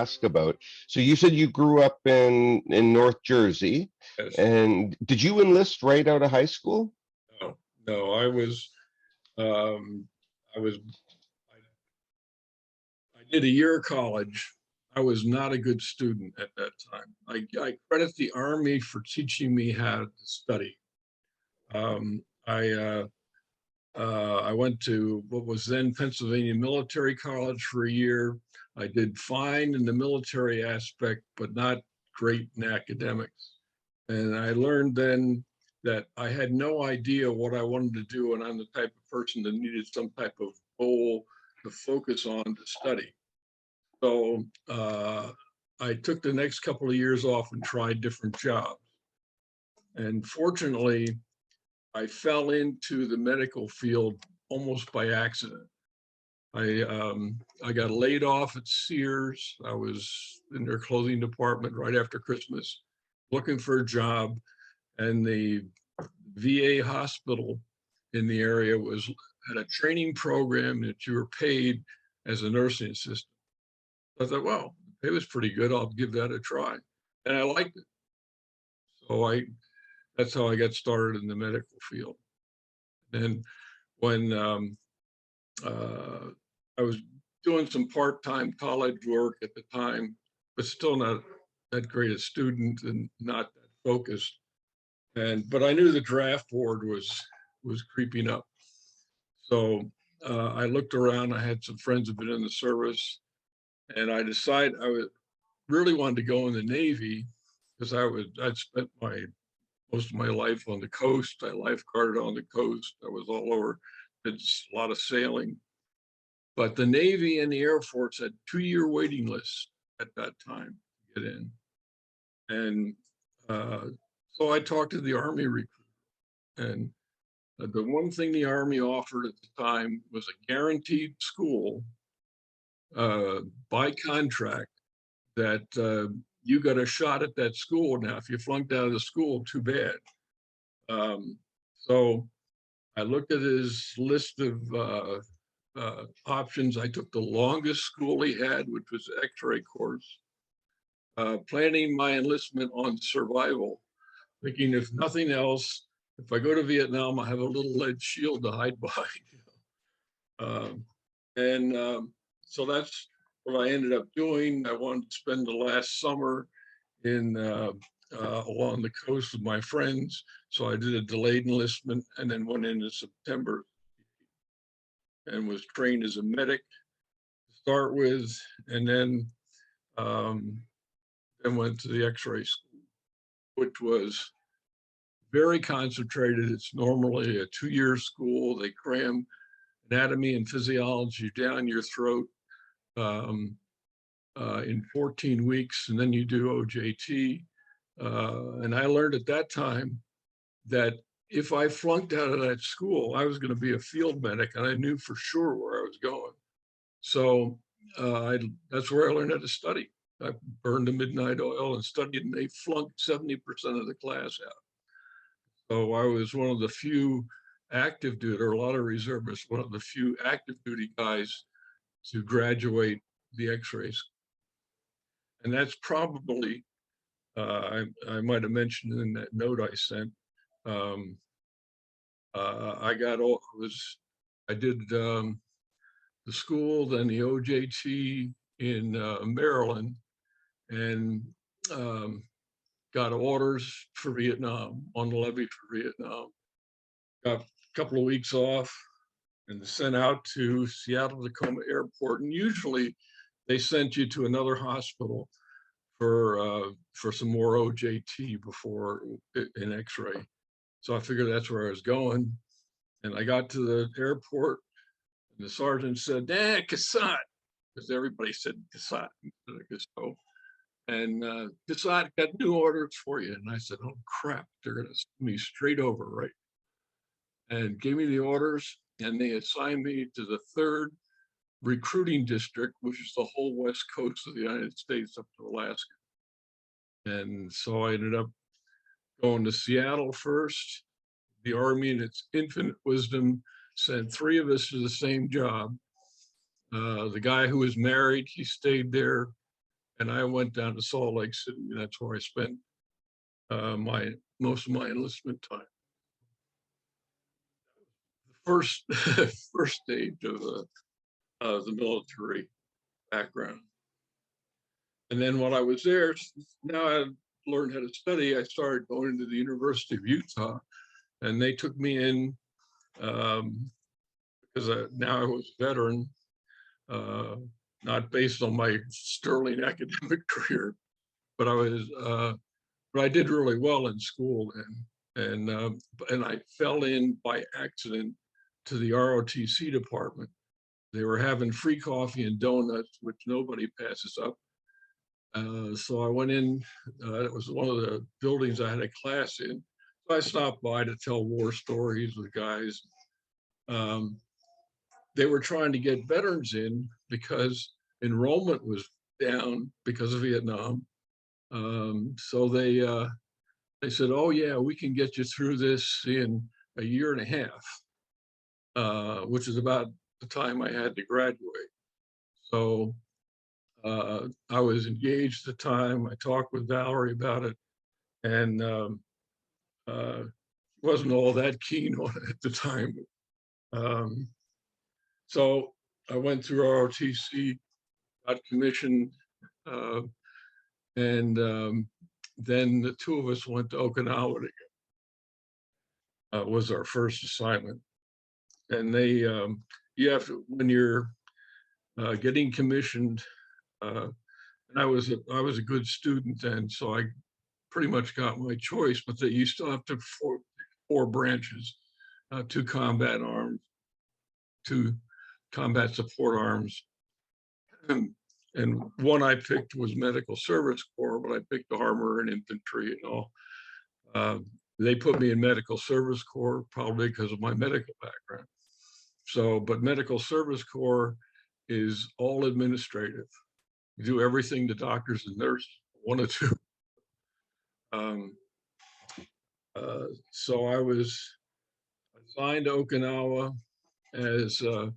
ask about. So you said you grew up in North Jersey, Yes. and did you enlist right out of high school? No, no, I was, I did a year of college. I was not a good student at that time. I credit the Army for teaching me how to study. Um, I, uh, I went to what was then Pennsylvania Military College for a year. I did fine in the military aspect, but not great in academics. And I learned then that I had no idea what I wanted to do, and I'm the type of person that needed some type of goal to focus on to study. So I took the next couple of years off and tried different jobs. And fortunately, I fell into the medical field almost by accident. I got laid off at Sears. I was in their clothing department right after Christmas, looking for a job, and the VA hospital in the area had a training program that you were paid as a nursing assistant. I thought, well, it was pretty good. I'll give that a try, and I liked it. So that's how I got started in the medical field. And when I was doing some part-time college work at the time, but still not that great a student and not that focused. But I knew the draft board was creeping up. So I looked around. I had some friends who've been in the service, and I decided really wanted to go in the Navy because I'd spent most of my life on the coast. I lifeguarded on the coast. I was all over. Did a lot of sailing. But the Navy and the Air Force had 2-year waiting lists at that time to get in. And so I talked to the Army recruiter. And the one thing the Army offered at the time was a guaranteed school by contract that you got a shot at that school. Now, if you flunked out of the school, too bad. So I looked at his list of options. I took the longest school he had, which was the X-ray course, planning my enlistment on survival, thinking if nothing else, if I go to Vietnam, I have a little lead shield to hide behind. So that's what I ended up doing. I wanted to spend the last summer along the coast with my friends. So I did a delayed enlistment and then went into September and was trained as a medic to start with, and then went to the X-ray school, which was very concentrated. It's normally a 2-year school. They cram anatomy and physiology down your throat in 14 weeks, and then you do OJT. And I learned at that time that if I flunked out of that school, I was going to be a field medic, and I knew for sure where I was going. So that's where I learned how to study. I burned the midnight oil and studied, and they flunked 70% of the class out. So I was one of the few active duty, or a lot of reservists, one of the few active duty guys to graduate the X-rays. And that's probably, I might have mentioned in that note I sent, I did the school, then the OJT in Maryland, and got orders for Vietnam, on the levee for Vietnam. Got a couple of weeks off and sent out to Seattle Tacoma Airport. And usually they sent you to another hospital for some more OJT before an X-ray. So I figured that's where I was going. And I got to the airport, and the sergeant said, Cassot, because everybody said Cassot instead of Cassot. And Cassot, got new orders for you. And I said, oh crap, they're gonna send me straight over, right? And gave me the orders, and they assigned me to the 3rd recruiting district, which is the whole west coast of the United States up to Alaska. And so I ended up going to Seattle first. The Army, in its infinite wisdom, sent 3 of us to the same job. The guy who was married, he stayed there and I went down to Salt Lake City. And that's where I spent my most of my enlistment time. First first stage of the military background. And then while I was there, now I learned how to study, I started going to the University of Utah, and they took me in because now I was a veteran, not based on my sterling academic career, but but I did really well in school, and I fell in by accident to the ROTC department. They were having free coffee and donuts, which nobody passes up. So I went in, it was one of the buildings I had a class in. So I stopped by to tell war stories with guys. They were trying to get veterans in because enrollment was down because of Vietnam. So they said, "Oh yeah, we can get you through this in a year and a half," which is about the time I had to graduate. So I was engaged at the time. I talked with Valerie about it, and wasn't all that keen on it at the time. Um, so I went through ROTC, got commissioned, uh, and then the two of us went to Okinawa together. Was our first assignment, and you have to, when you're getting commissioned. And I was a good student then, so I pretty much got my choice. But that you still have to four branches: two combat arms, two combat support arms, and one I picked was Medical Service Corps, but I picked armor and infantry and all. They put me in Medical Service Corps probably because of my medical background. So, but Medical Service Corps is all administrative. You do everything the doctors and nurses want to do. So I was assigned to Okinawa as a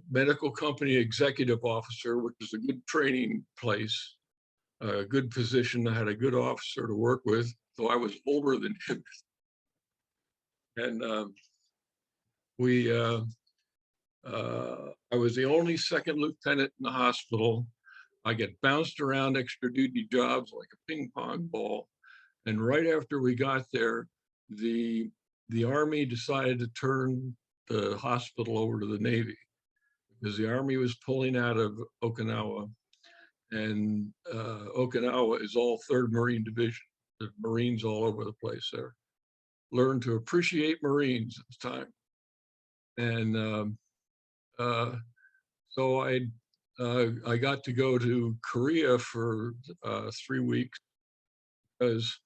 medical company executive officer, which is a good training place, a good position. I had a good officer to work with, though I was older than him. And I was the only second lieutenant in the hospital. I get bounced around extra duty jobs like a ping pong ball. And right after we got there, the Army decided to turn the hospital over to the Navy because the Army was pulling out of Okinawa, and Okinawa is all 3rd Marine Division. There's Marines all over the place there. Learned to appreciate Marines at the time. And so I got to go to Korea for 3 weeks because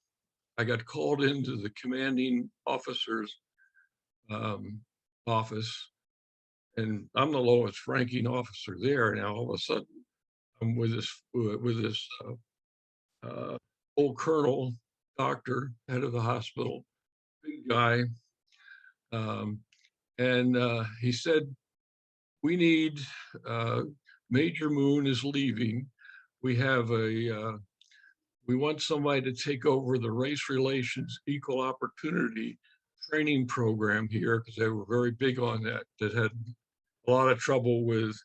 I got called into the commanding officer's office, and I'm the lowest ranking officer there. Now all of a sudden, I'm with this old colonel, doctor, head of the hospital, big guy, and he said, "We need Major Moon is leaving. We have we want somebody to take over the race relations equal opportunity training program here," because they were very big on that. That had a lot of trouble with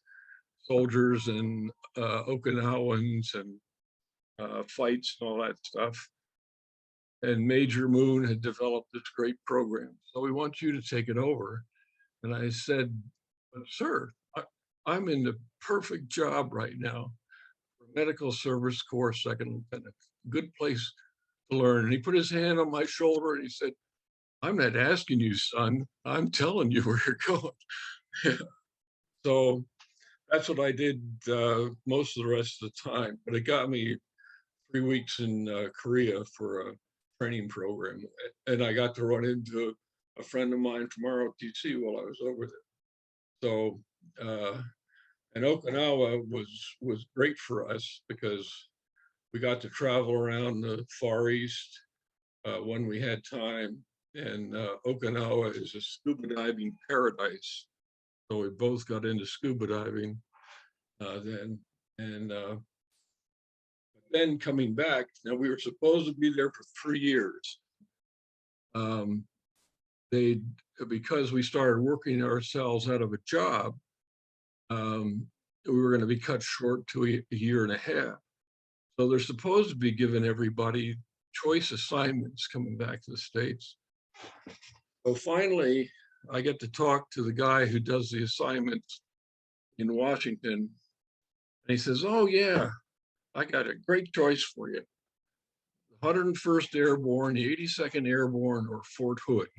soldiers and Okinawans and fights and all that stuff. And Major Moon had developed this great program. "So we want you to take it over." And I said, "But sir, I'm in the perfect job right now for Medical Service Corps second lieutenant. Good place to learn." And he put his hand on my shoulder and he said, "I'm not asking you, son. I'm telling you where you're going." So that's what I did most of the rest of the time. But it got me 3 weeks in Korea for a training program. And I got to run into a friend of mine from ROTC while I was over there. So, and Okinawa was great for us because we got to travel around the Far East when we had time. And Okinawa is a scuba diving paradise. So we both got into scuba diving. then. And then coming back, now we were supposed to be there for 3 years. They, because we started working ourselves out of a job, we were going to be cut short to a year and a half. So they're supposed to be giving everybody choice assignments coming back to the States. So finally, I get to talk to the guy who does the assignments in Washington. And he says, oh yeah, I got a great choice for you. The 101st Airborne, the 82nd Airborne, or Fort Hood.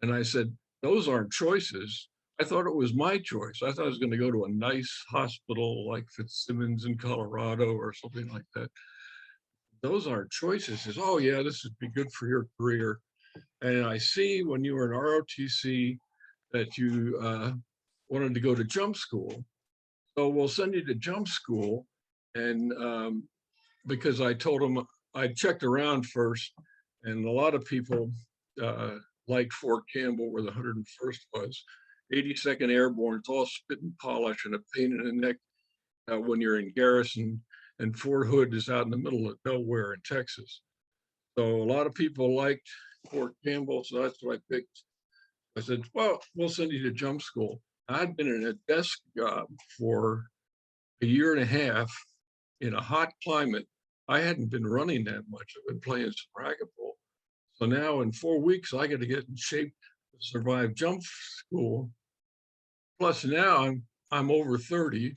And I said, those aren't choices. I thought it was my choice. I thought I was going to go to a nice hospital like Fitzsimmons in Colorado or something like that. Those aren't choices. He says, oh yeah, this would be good for your career. And I see when you were in ROTC that you wanted to go to jump school. So we'll send you to jump school. And because I told him, I checked around first, and a lot of people liked Fort Campbell, where the 101st was. 82nd Airborne, it's all spit and polish and a pain in the neck when you're in garrison, and Fort Hood is out in the middle of nowhere in Texas. So a lot of people liked Fort Campbell, so that's what I picked. I said, well, we'll send you to jump school. I'd been in a desk job for a year and a half in a hot climate. I hadn't been running that much. I've been playing some racquetball. So now in 4 weeks, I got to get in shape to survive jump school. Plus now I'm over 30,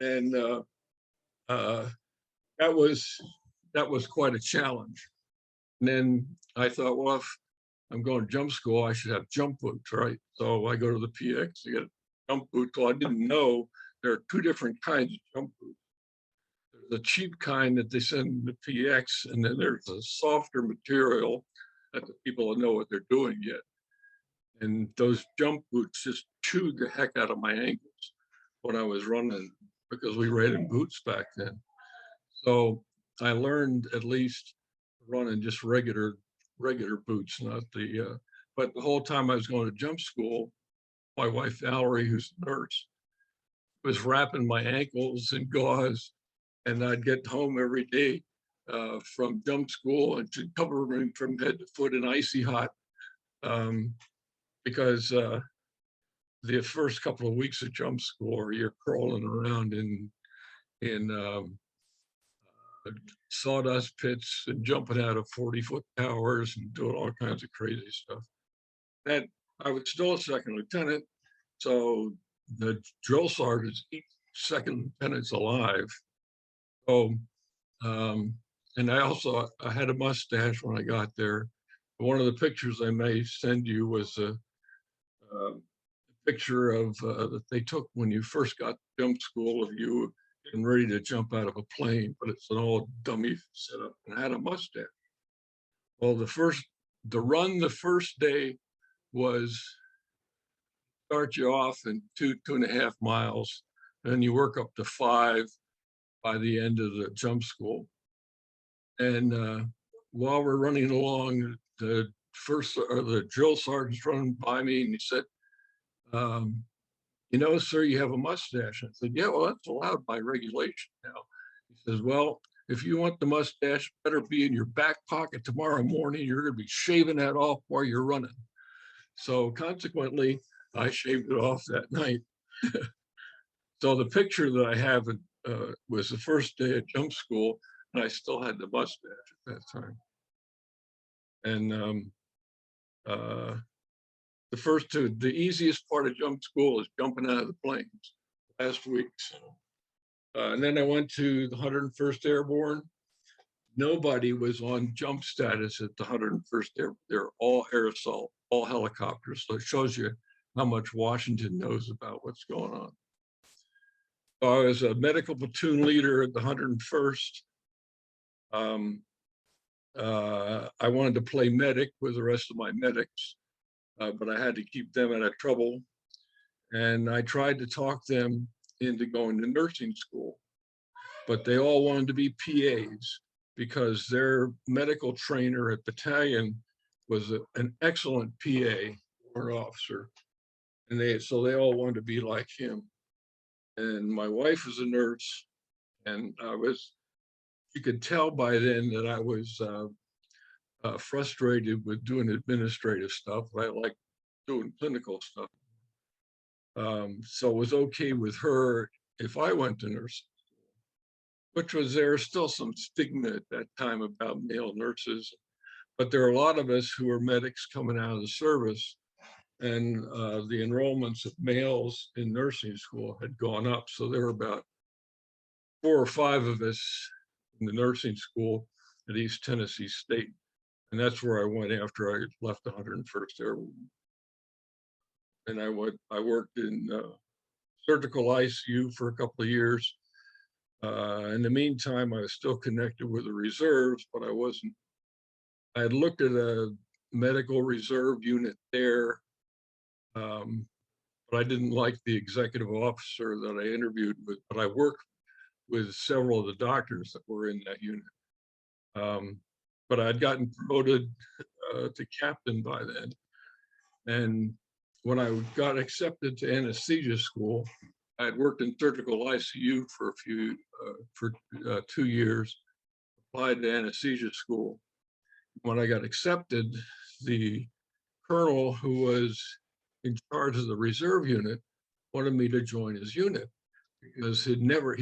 and that was quite a challenge. And then I thought, well, if I'm going to jump school, I should have jump boots, right? So I go to the PX to get jump boots. So I didn't know there are two different kinds of jump boots. There's a cheap kind that they send in the PX, and then there's a softer material that the people know what they're doing yet. And those jump boots just chewed the heck out of my ankles when I was running, because we ran in boots back then. So I learned at least running just regular boots, not the, but the whole time I was going to jump school, my wife Valerie, who's a nurse, was wrapping my ankles in gauze, and I'd get home every day from jump school and to cover me from head to foot in icy hot, because the first couple of weeks of jump school, you're crawling around in sawdust pits and jumping out of 40-foot towers and doing all kinds of crazy stuff. That I was still a second lieutenant, so the drill sergeants eat second lieutenants alive. So, and I had a mustache when I got there. One of the pictures I may send you was a picture of that they took when you first got to jump school of you getting ready to jump out of a plane, but it's an old dummy setup, and I had a mustache. Well, the first day was start you off in 2.5 miles, and you work up to 5 by the end of the jump school. And while we're running along, the drill sergeant's running by me, and he said, you know, sir, you have a mustache. I said, yeah, well, that's allowed by regulation now. He says, well, if you want the mustache, better be in your back pocket tomorrow morning. You're going to be shaving that off while you're running. So consequently, I shaved it off that night. So the picture that I have was the first day at jump school, and I still had the mustache at that time. And the easiest part of jump school is jumping out of the planes last week. So, and then I went to the 101st Airborne. Nobody was on jump status at the 101st Airborne. They're all air assault, all helicopters. So it shows you how much Washington knows about what's going on. So I was a medical platoon leader at the 101st. I wanted to play medic with the rest of my medics, but I had to keep them out of trouble. And I tried to talk them into going to nursing school, but they all wanted to be PAs because their medical trainer at battalion was an excellent PA or officer. And so they all wanted to be like him. and my wife was a nurse, and you could tell by then that I was frustrated with doing administrative stuff. I like doing clinical stuff. So it was okay with her if I went to nursing, which was, there was still some stigma at that time about male nurses, but there are a lot of us who are medics coming out of the service, and the enrollments of males in nursing school had gone up. So there were about 4 or 5 of us in the nursing school at East Tennessee State. And that's where I went after I left the 101st Airborne. And I worked in surgical ICU for a couple of years. In the meantime, I was still connected with the reserves, but I had looked at a medical reserve unit there, but I didn't like the executive officer that I interviewed with, but I worked with several of the doctors that were in that unit. But I'd gotten promoted to captain by then. And when I got accepted to anesthesia school, I had worked in surgical ICU for 2 years, applied to anesthesia school. When I got accepted, the colonel who was in charge of the reserve unit wanted me to join his unit because he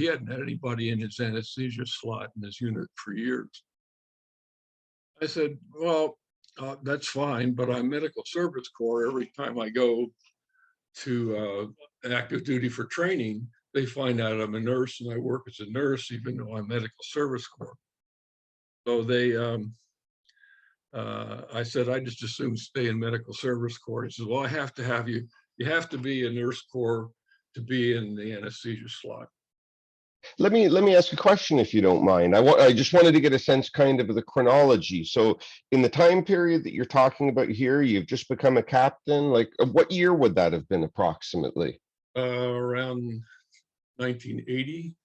hadn't had anybody in his anesthesia slot in his unit for years. I said, well, that's fine, but I'm medical service corps. Every time I go to active duty for training, they find out I'm a nurse and I work as a nurse, even though I'm medical service corps. So I said, I just assume stay in medical service corps. He says, well, I have to have you have to be a nurse corps to be in the anesthesia slot. Let me ask a question, if you don't mind. I just wanted to get a sense kind of the chronology. So in the time period that you're talking about here, you've just become a captain. Like, what year would that have been approximately? Around 1980.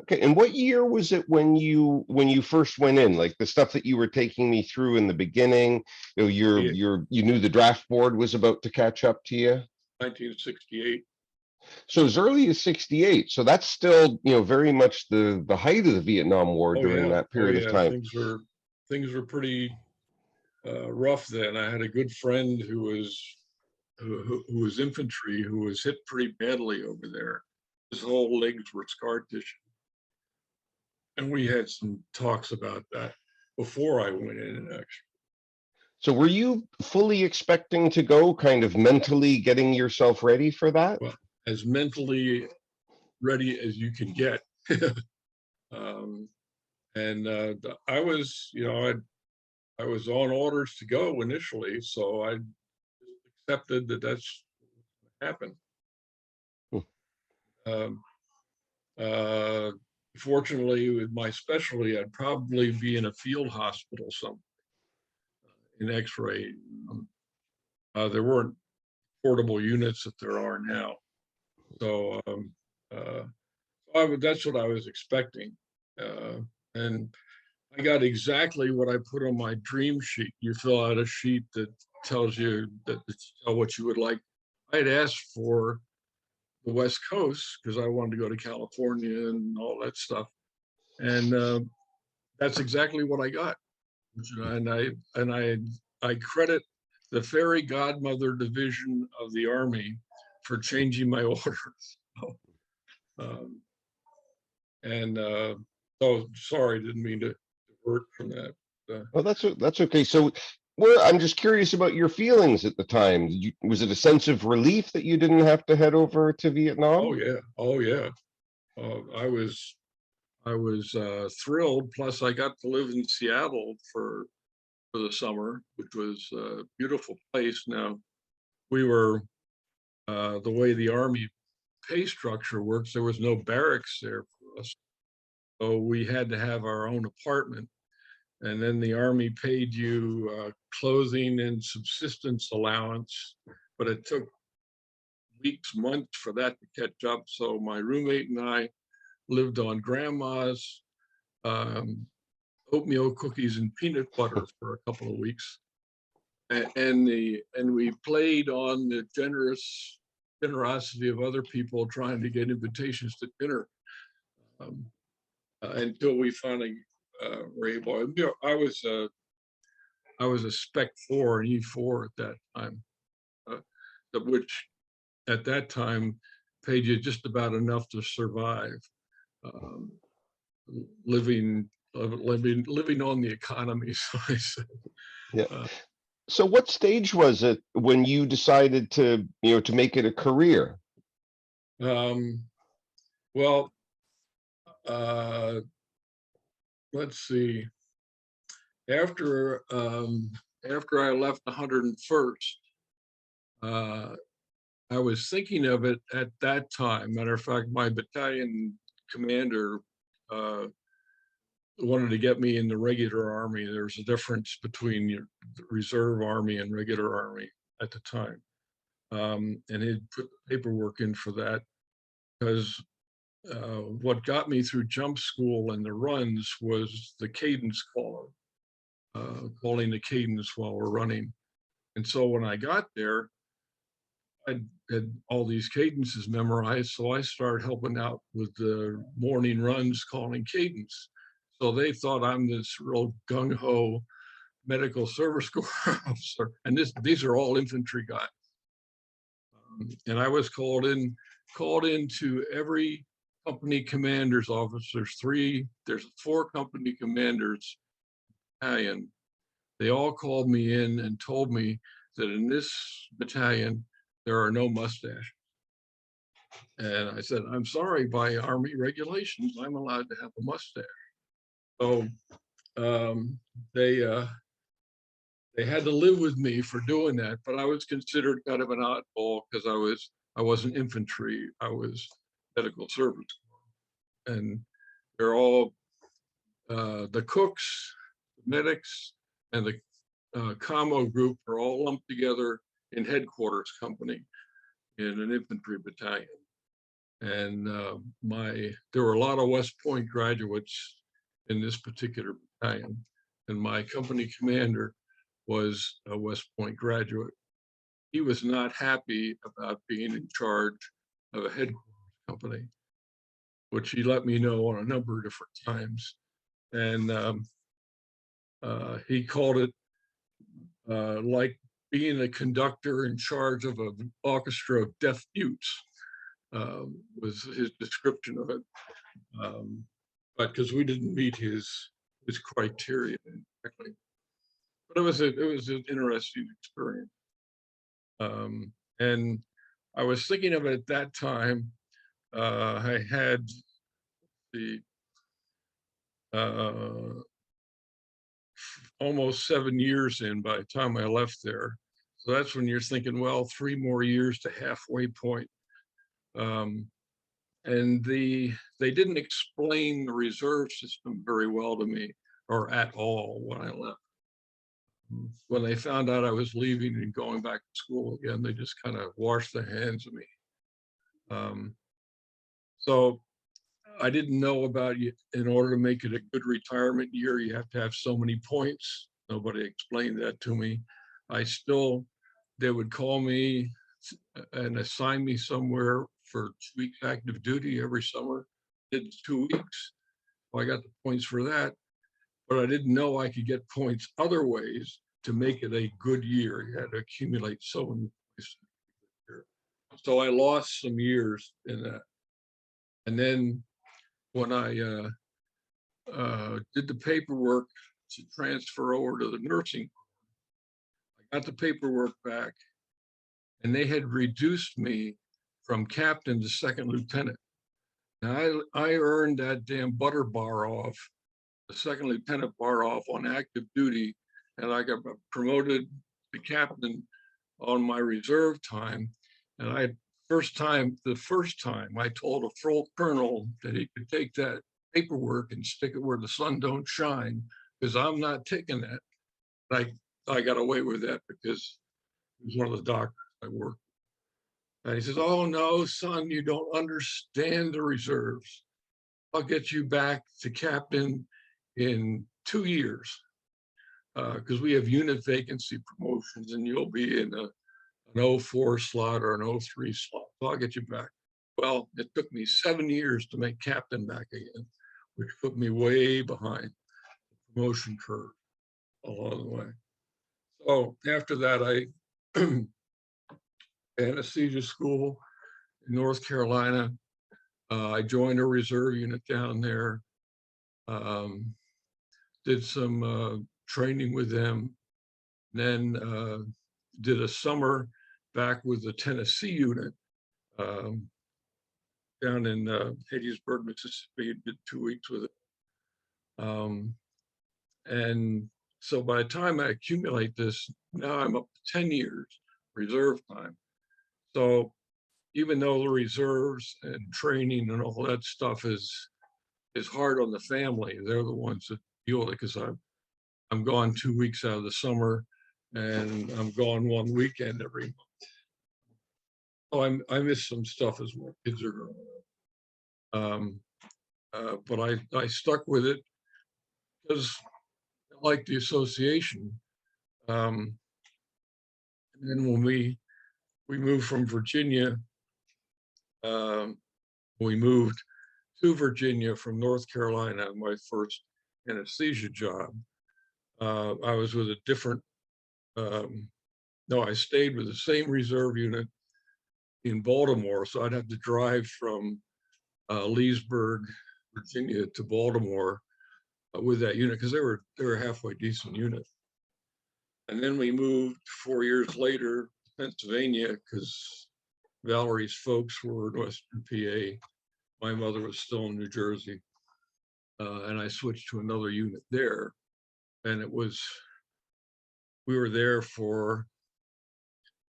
Okay, and what year was it when you first went in? Like the stuff that you were taking me through in the beginning, you know, you knew the draft board was about to catch up to you? 1968. So as early as 68. So that's still, you know, very much the height of the Vietnam War during that period of time. Things were pretty rough then. I had a good friend who was infantry, who was hit pretty badly over there. His whole legs were scar tissue. And we had some talks about that before I went in, actually. So were you fully expecting to go, kind of mentally getting yourself ready for that? Well, as mentally ready as you can get. I was, you know, I was on orders to go initially, so I accepted that that's what happened. Fortunately, with my specialty, I'd probably be in a field hospital somewhere in X-ray. There weren't portable units that there are now, so that's what I was expecting, and I got exactly what I put on my dream sheet. You fill out a sheet that tells you what you would like. I'd asked for the West Coast because I wanted to go to California and all that stuff, and that's exactly what I got. And I credit the fairy godmother division of the Army for changing my orders. Oh, sorry, didn't mean to divert from that. Well, that's okay. So I'm just curious about your feelings at the time. Was it a sense of relief that you didn't have to head over to Vietnam? Oh yeah. I was thrilled. Plus, I got to live in Seattle for the summer, which was a beautiful place. Now, we were the way the Army pay structure works. There was no barracks there for us, so we had to have our own apartment. And then the Army paid you clothing and subsistence allowance, but it took weeks, months for that to catch up. So my roommate and I lived on grandma's oatmeal cookies and peanut butter for a couple of weeks, and we played on the generous generosity of other people trying to get invitations to dinner, um, until we finally were able. You know, I was a Spec 4 and E4 at that time, uh, which at that time paid you just about enough to survive, um, living on the economy. So I said, Yeah. uh, So what stage was it when you decided to, to make it a career? um, well, uh, let's see. After after I left the 101st, uh, I was thinking of it at that time. Matter of fact, my battalion commander uh, wanted to get me in the regular army. There's a difference between your reserve army and regular army at the time. And he'd put the paperwork in for that because what got me through jump school and the runs was the cadence caller, calling the cadence while we're running. And so when I got there, I had all these cadences memorized, so I started helping out with the morning runs calling cadence. So they thought I'm this real gung-ho medical service corps officer, and these are all infantry guys. And I was called into every company commander's office. There's 4 company commanders battalion. They all called me in and told me that in this battalion there are no mustaches. And I said, I'm sorry, by Army regulations, I'm allowed to have a mustache. So um, they had to live with me for doing that, but I was considered kind of an oddball because I wasn't infantry, I was medical service. And they're all the cooks, the medics, and the commo group are all lumped together in headquarters company in an infantry battalion. And there were a lot of West Point graduates in this particular battalion, and my company commander was a West Point graduate. He was not happy about being in charge of a headquarters company, which he let me know on a number of different times. And he called it like being a conductor in charge of an orchestra of deaf mutes, was his description of it. But because we didn't meet his criteria exactly. But it was an interesting experience. And I was thinking of it at that time. I had the almost 7 years in by the time I left there. So that's when you're thinking, well, 3 more years to halfway point. And they didn't explain the reserve system very well to me, or at all, when I left. When they found out I was leaving and going back to school again, they just kind of washed their hands of me. So I didn't know about you. In order to make it a good retirement year, you have to have so many points. Nobody explained that to me. They would call me and assign me somewhere for 2 weeks active duty every summer. Did 2 weeks. Well, I got the points for that, but I didn't know I could get points other ways to make it a good year. You had to accumulate so many points. So I lost some years in that. And then when I did the paperwork to transfer over to the nursing, I got the paperwork back, and they had reduced me from captain to second lieutenant. Now I earned that damn butter bar off, the second lieutenant bar off on active duty, and I got promoted to captain on my reserve time. And the first time I told a full colonel that he could take that paperwork and stick it where the sun don't shine, because I'm not taking that. I got away with that because he was one of the doctors I worked with. And he says, oh no, son, you don't understand the reserves. I'll get you back to captain in 2 years, because we have unit vacancy promotions, and you'll be in an 04 slot or an 03 slot. So I'll get you back. Well, it took me 7 years to make captain back again, which put me way behind the promotion curve along the way. So after that, I anesthesia school in North Carolina. I joined a reserve unit down there. Did some training with them, then did a summer back with the Tennessee unit down in Hattiesburg, Mississippi. Did 2 weeks with it. And so by the time I accumulate this, now I'm up to 10 years reserve time. So even though the reserves and training and all that stuff is hard on the family, they're the ones that deal with it, because I'm gone 2 weeks out of the summer and I'm gone 1 weekend every month. Oh, I miss some stuff as well. Kids are growing up. But I stuck with it because I like the association. And then when we moved from Virginia, we moved to Virginia from North Carolina, my first anesthesia job. I was with a different, no, I stayed with the same reserve unit in Baltimore. So I'd have to drive from Leesburg, Virginia to Baltimore with that unit, because they were a halfway decent unit. And then we moved 4 years later to Pennsylvania, because Valerie's folks were in Western PA. My mother was still in New Jersey. And I switched to another unit there. And we were there for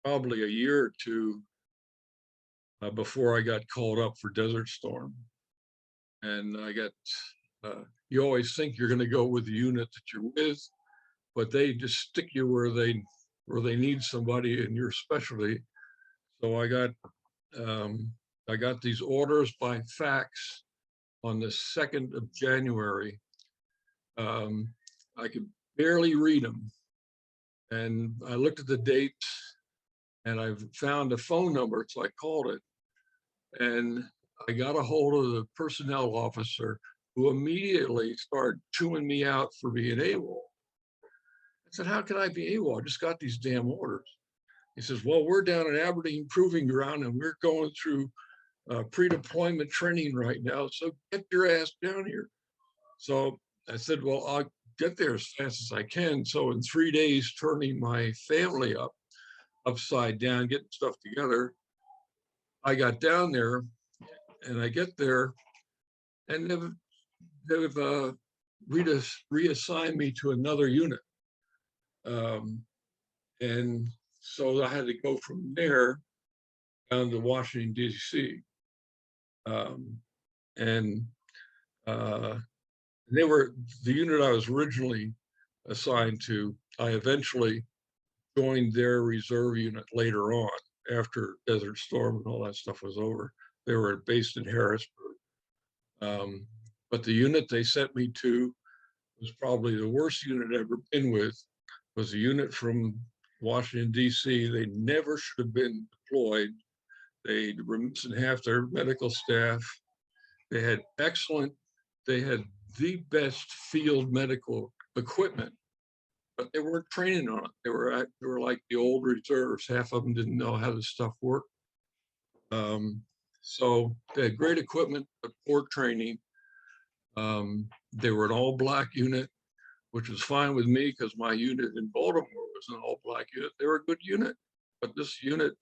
probably a year or two before I got called up for Desert Storm. And I got, you always think you're going to go with the unit that you're with, but they just stick you where they need somebody in your specialty. So I got these orders by fax on the 2nd of January. I could barely read them. And I looked at the date and I found a phone number, so I called it. And I got a hold of the personnel officer, who immediately started chewing me out for being AWOL. I said, how can I be AWOL? I just got these damn orders. He says, well, we're down at Aberdeen Proving Ground and we're going through pre-deployment training right now. So get your ass down here. So I said, well, I'll get there as fast as I can. So in 3 days, turning my family upside down, getting stuff together, I got down there, and I get there, and they've reassigned me to another unit. And so I had to go from there down to Washington, D.C. And they were the unit I was originally assigned to. I eventually joined their reserve unit later on, after Desert Storm and all that stuff was over. They were based in Harrisburg. But the unit they sent me to was probably the worst unit I've ever been with. Was a unit from Washington, D.C. They never should have been deployed. They were missing half their medical staff. They had the best field medical equipment, but they weren't training on it. They were like the old reserves. Half of them didn't know how this stuff worked. So they had great equipment, but poor training. They were an all-black unit, which was fine with me because my unit in Baltimore was an all-black unit. They were a good unit, but this unit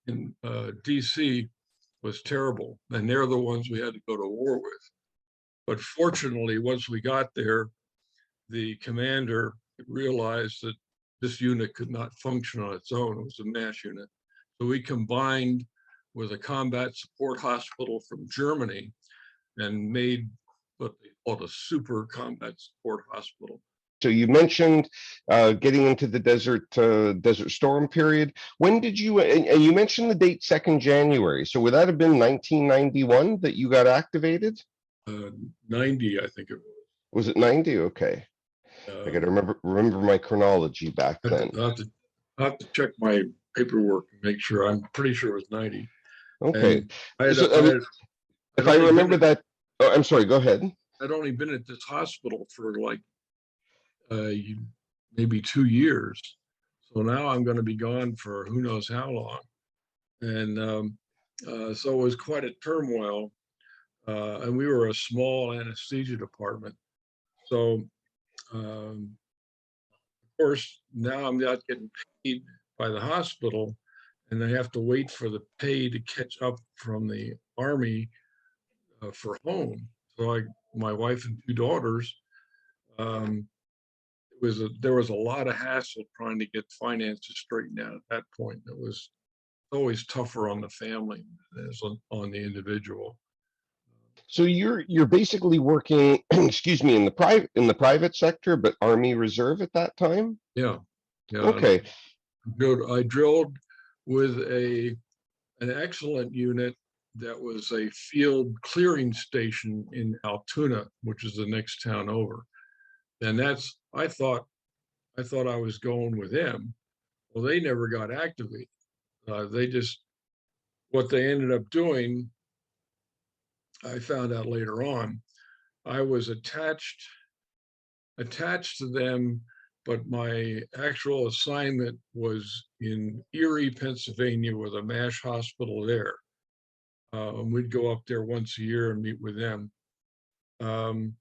in DC was terrible, and they're the ones we had to go to war with. But fortunately, once we got there, the commander realized that this unit could not function on its own. It was a MASH unit. So we combined with a combat support hospital from Germany and made what they called a super combat support hospital. So you mentioned getting into the Desert Storm period. When did you, and you mentioned the date 2nd January. So would that have been 1991 that you got activated? 90, I think it was. Was it 90? Okay. I got to remember my chronology back then. I'll have to check my paperwork and make sure. I'm pretty sure it was 90. Okay. And I had, So I had, I'd if I only been remember at, that, oh, I'm sorry, go ahead. I'd only been at this hospital for like uh, maybe 2 years. So now I'm going to be gone for who knows how long. And so it was quite a turmoil. And we were a small anesthesia department. So, of course, now I'm not getting paid by the hospital, and I have to wait for the pay to catch up from the Army for home. So my wife and 2 daughters, um, there was a lot of hassle trying to get finances straightened out at that point. It was always tougher on the family than it is on the individual. So you're basically working, excuse me, in the private sector, but Army Reserve at that time? Yeah, yeah. And Okay. I drilled with an excellent unit that was a field clearing station in Altoona, which is the next town over. And I thought I was going with them. Well, they never got activated. They just what they ended up doing. I found out later on. I was attached to them, but my actual assignment was in Erie, Pennsylvania, with a MASH hospital there. And we'd go up there once a year and meet with them. Um,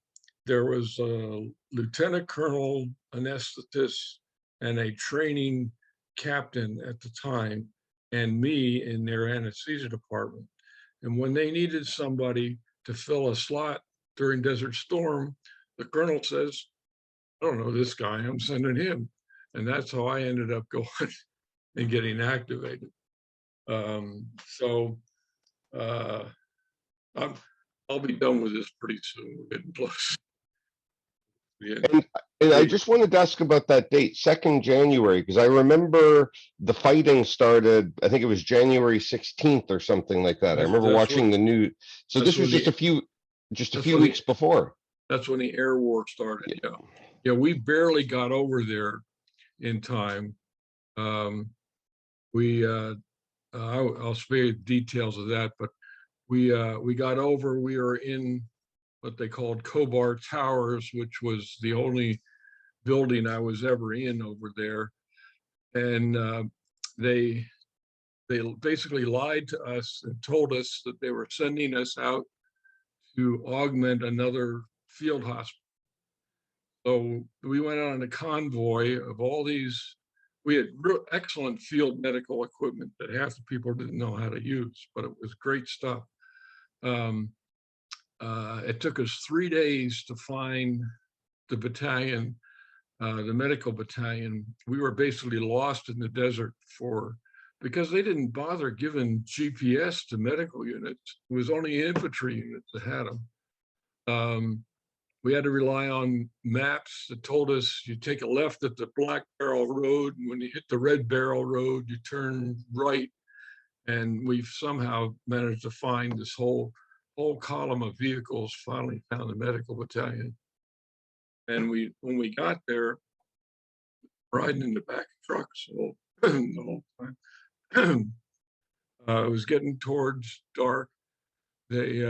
there was a lieutenant colonel anesthetist and a training captain at the time, and me in their anesthesia department. And when they needed somebody to fill a slot during Desert Storm, the colonel says, I don't know this guy, I'm sending him. And that's how I ended up going and getting activated. So uh, I'm, I'll be done with this pretty soon. We're getting close. Yeah. And I just wanted to ask about that date, 2nd January, because I remember the fighting started, I think it was January 16th or something like that. I remember That's what watching the news. So that's this was when just the a that's few when the weeks before. that's when the air war started. Yeah. Yeah, yeah. We barely got over there in time. Um, we I'll spare you the details of that, but we got over. We were in what they called Kobar Towers, which was the only building I was ever in over there, and they they basically lied to us and told us that they were sending us out to augment another field hospital. So we went on a convoy of all these. We had real excellent field medical equipment that half the people didn't know how to use, but it was great stuff. Um, it took us 3 days to find the battalion, the medical battalion. We were basically lost in the desert because they didn't bother giving GPS to medical units. It was only infantry units that had them. We had to rely on maps that told us you take a left at the Black Barrel Road, and when you hit the Red Barrel Road, you turn right. And we've somehow managed to find this whole column of vehicles. Finally, found the medical battalion, and when we got there, riding in the back of trucks the whole time. It was getting towards dark. They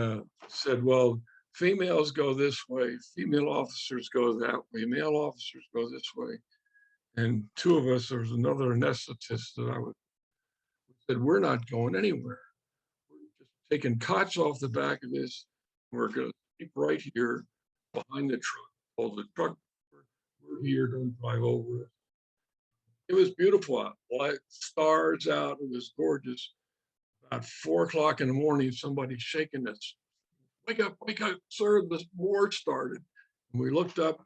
said, "Well, females go this way, female officers go that way, male officers go this way." And two of us, there was another anesthetist that said, "We're not going anywhere. We're just taking cots off the back of this. We're going to keep right here behind the truck. Well, the truck, we're here, don't drive over it." It was beautiful out, light, stars out. It was gorgeous. About 4 o'clock in the morning, somebody shaking us. Wake up, sir, the war started. And we looked up,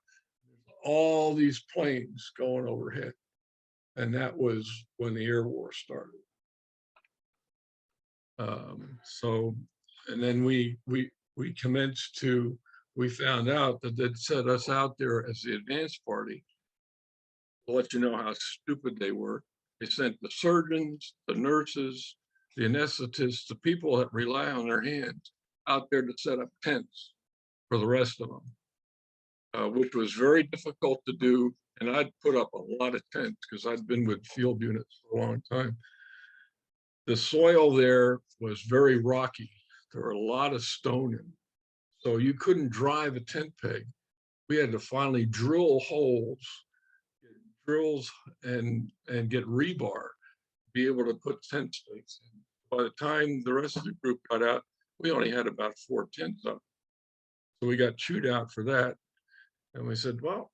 all these planes going overhead. And that was when the air war started. So, and then we commenced we found out that they'd set us out there as the advance party to let you know how stupid they were. They sent the surgeons, the nurses, the anesthetists, the people that rely on their hands out there to set up tents for the rest of them. which was very difficult to do. And I'd put up a lot of tents because I'd been with field units for a long time. The soil there was very rocky. There were a lot of stone in it. So you couldn't drive a tent peg. We had to finally drill holes, drills, and get rebar, be able to put tent stakes in. By the time the rest of the group got out, we only had about 4 tents up. So we got chewed out for that. And we said, well,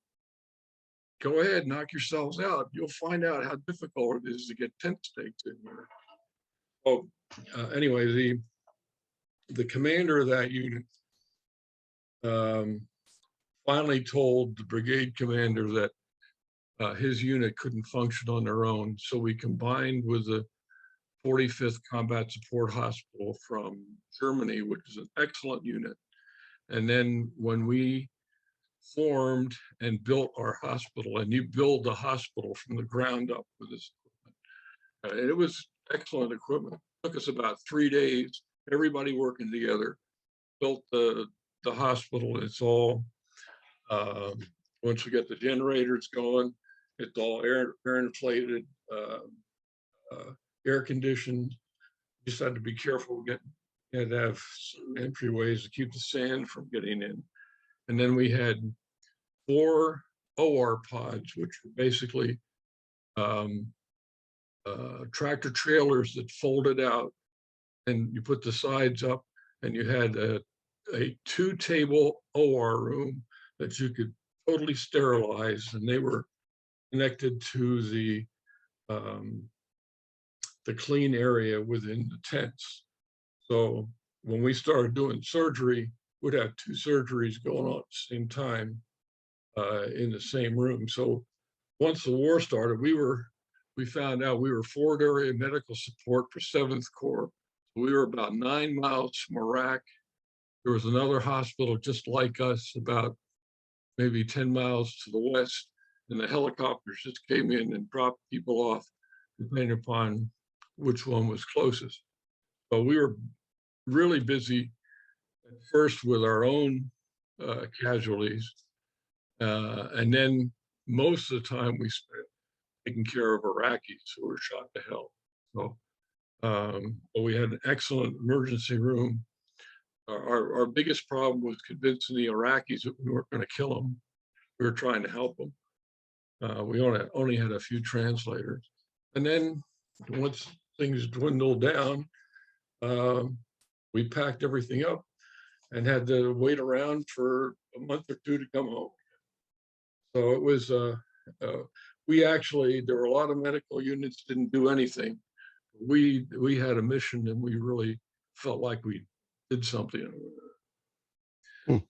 go ahead, knock yourselves out. You'll find out how difficult it is to get tent stakes in here. Oh, anyway, the commander of that unit finally told the brigade commander that his unit couldn't function on their own. So we combined with the 45th Combat Support Hospital from Germany, which is an excellent unit. And then when we formed and built our hospital, and you build the hospital from the ground up with this equipment, it was excellent equipment. It took us about 3 days, everybody working together, built the hospital. It's all, once we get the generators going, it's all air inflated, air conditioned. You just had to be careful, you had to have entryways to keep the sand from getting in. And then we had 4 OR pods, which were basically tractor trailers that folded out, and you put the sides up, and you had a 2-table OR room that you could totally sterilize, and they were connected to the clean area within the tents. So when we started doing surgery, we'd have 2 surgeries going on at the same time in the same room. So once the war started, we found out we were forward area medical support for 7th Corps. We were about 9 miles from Iraq. There was another hospital just like us, about maybe 10 miles to the west, and the helicopters just came in and dropped people off, depending upon which one was closest. So we were really busy at first with our own casualties, and then most of the time we spent taking care of Iraqis who were shot to hell. So but we had an excellent emergency room. Our biggest problem was convincing the Iraqis that we weren't going to kill them. We were trying to help them. We only had a few translators. And then once things dwindled down, we packed everything up and had to wait around for a month or 2 to come home. So it was, there were a lot of medical units didn't do anything. We had a mission, and we really felt like we did something. Do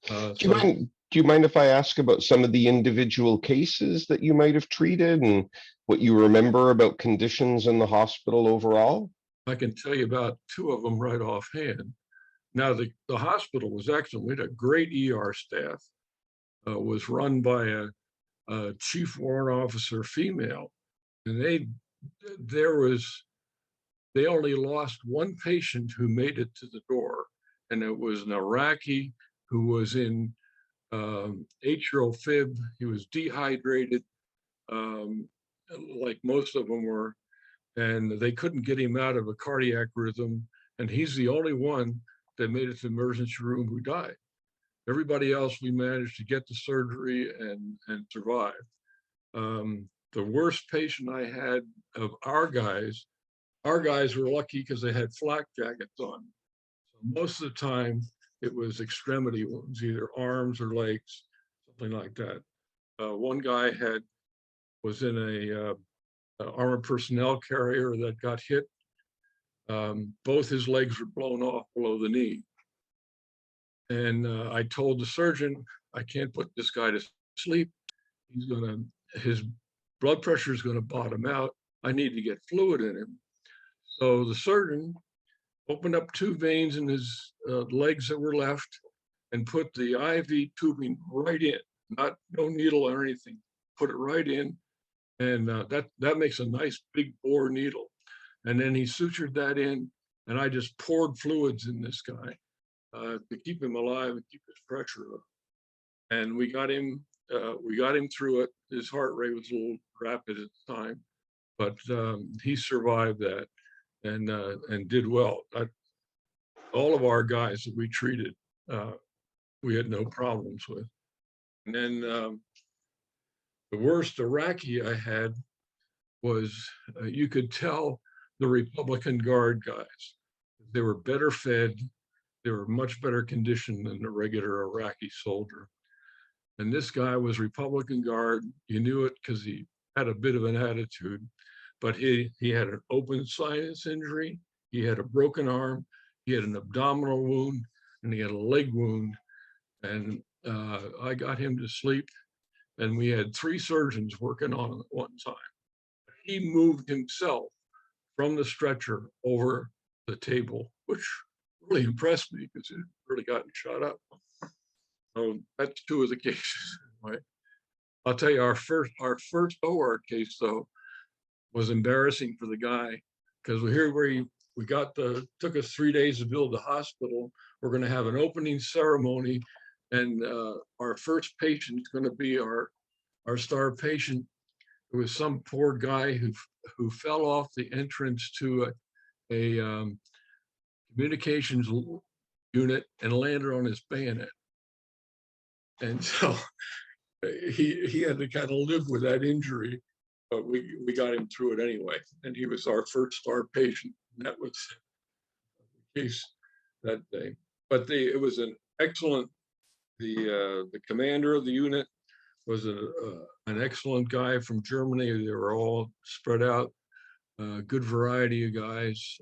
you mind if I ask about some of the individual cases that you might have treated and what you remember about conditions in the hospital overall? I can tell you about 2 of them right offhand. Now, the hospital was excellent. We had a great ER staff. Was run by a chief warrant officer female, and they only lost 1 patient who made it to the door, and it was an Iraqi who was in atrial fib. He was dehydrated, like most of them were, and they couldn't get him out of a cardiac rhythm, and he's the only one that made it to the emergency room who died. Everybody else, we managed to get to surgery and survive. The worst patient I had of our guys were lucky because they had flak jackets on. So most of the time, it was extremity wounds, either arms or legs, something like that. One guy was in a armored personnel carrier that got hit. Both his legs were blown off below the knee. And I told the surgeon, I can't put this guy to sleep. His blood pressure is gonna bottom out. I need to get fluid in him. So the surgeon opened up 2 veins in his legs that were left and put the IV tubing right in, no needle or anything, put it right in. And that makes a nice big bore needle. And then he sutured that in, and I just poured fluids in this guy to keep him alive and keep his pressure up. and we got him through it. His heart rate was a little rapid at the time, but he survived that and did well. All of our guys that we treated, we had no problems with. And then the worst Iraqi I had was you could tell the Republican Guard guys. They were better fed. They were much better conditioned than the regular Iraqi soldier. And this guy was Republican Guard. You knew it because he had a bit of an attitude, but he had an open sinus injury. He had a broken arm. He had an abdominal wound, and he had a leg wound. And I got him to sleep, and we had 3 surgeons working on him at one time. He moved himself from the stretcher over the table, which really impressed me because he'd really gotten shot up. So that's 2 of the cases. Right? I'll tell you, our first OR case though was embarrassing for the guy because we took us 3 days to build the hospital. We're going to have an opening ceremony, and our first patient is going to be our star patient. It was some poor guy who fell off the entrance to a communications unit and landed on his bayonet. And so he had to kind of live with that injury, but we got him through it anyway. And he was our first star patient. And that was the case that day. But it was an excellent, the commander of the unit was an excellent guy from Germany. They were all spread out, good variety of guys,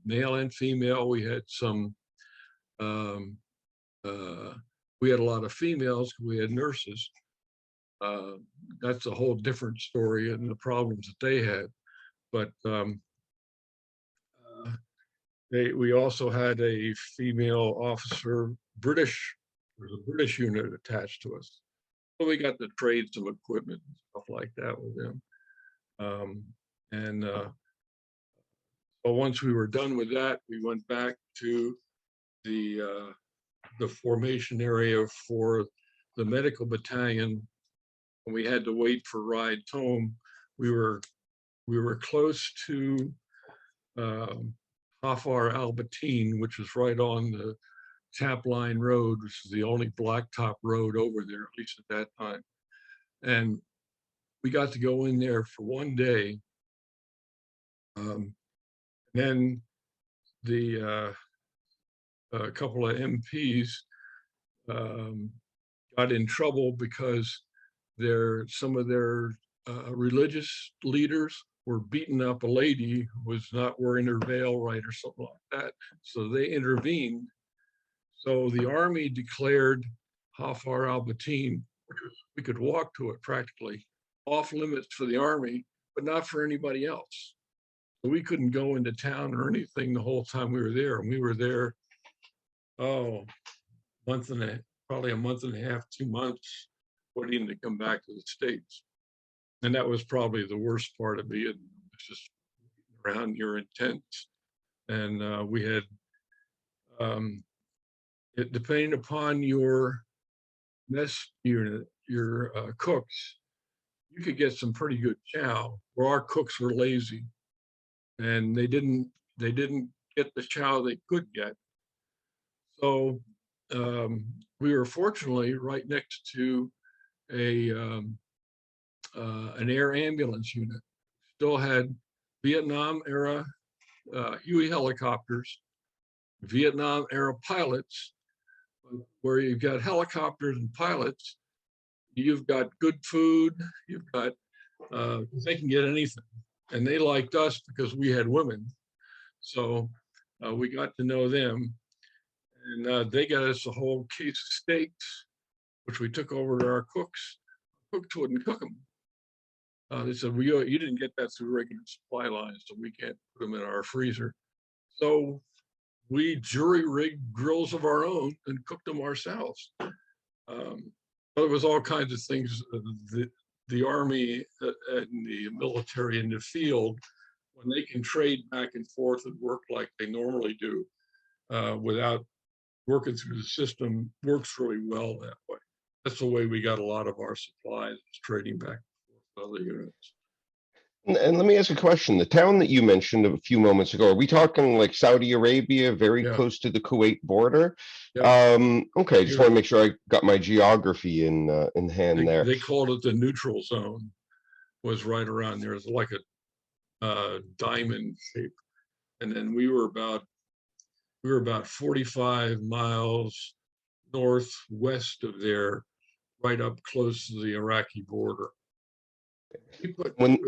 male and female. We had we had a lot of females. We had nurses. That's a whole different story and the problems that they had. But we also had a female officer, British. There's a British unit attached to us. So we got to trade some equipment and stuff like that with them. But once we were done with that, we went back to the formation area for the medical battalion, and we had to wait for rides home. We were close to Hafar Albatine, which is right on the Tap Line Road, which is the only blacktop road over there, at least at that time. And we got to go in there for one day. Then a couple of MPs got in trouble because some of their religious leaders were beating up a lady who was not wearing her veil right or something like that. So they intervened. So the army declared Hafar al-Batine, we could walk to it practically, off limits for the army, but not for anybody else. So we couldn't go into town or anything the whole time we were there. And we were there, probably a month and a half, 2 months, waiting to come back to the States. And that was probably the worst part of being just around your tents. And we had, depending upon your mess unit, your cooks, you could get some pretty good chow. Where our cooks were lazy, and they didn't get the chow they could get. So we were fortunately right next to an air ambulance unit. Still had Vietnam era Huey helicopters, Vietnam era pilots. Where you've got helicopters and pilots, you've got good food, you've got, they can get anything. And they liked us because we had women. So we got to know them. And they got us a whole case of steaks, which we took over to our cooks. Cooks wouldn't cook them. They said, well, you didn't get that through regular supply lines, so we can't put them in our freezer. So we jury-rigged grills of our own and cooked them ourselves. But it was all kinds of things. The Army and the military in the field, when they can trade back and forth and work like they normally do, without working through the system, works really well that way. that's the way we got a lot of our supplies, trading back and forth with other units. And let me ask a question. The town that you mentioned a few moments ago, are we talking like Saudi Arabia, very Yeah, close to the Kuwait border? yeah. Okay, just want to Here, make sure I got my geography in hand there. they called it the neutral zone. Was right around there. It's like a diamond shape, and then we were about 45 miles northwest of there, right up close to the Iraqi border. We put When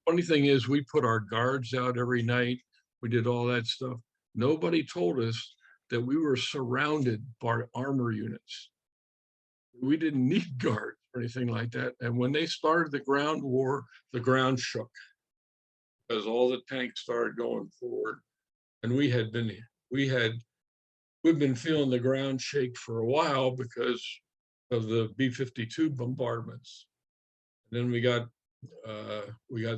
Funny thing is, we put our guards out every night. We did all that stuff. Nobody told us that we were surrounded by armor units. We didn't need guards or anything like that. And when they started the ground war, the ground shook because all the tanks started going forward. And we had, we've been feeling the ground shake for a while because of the B-52 bombardments. And then we got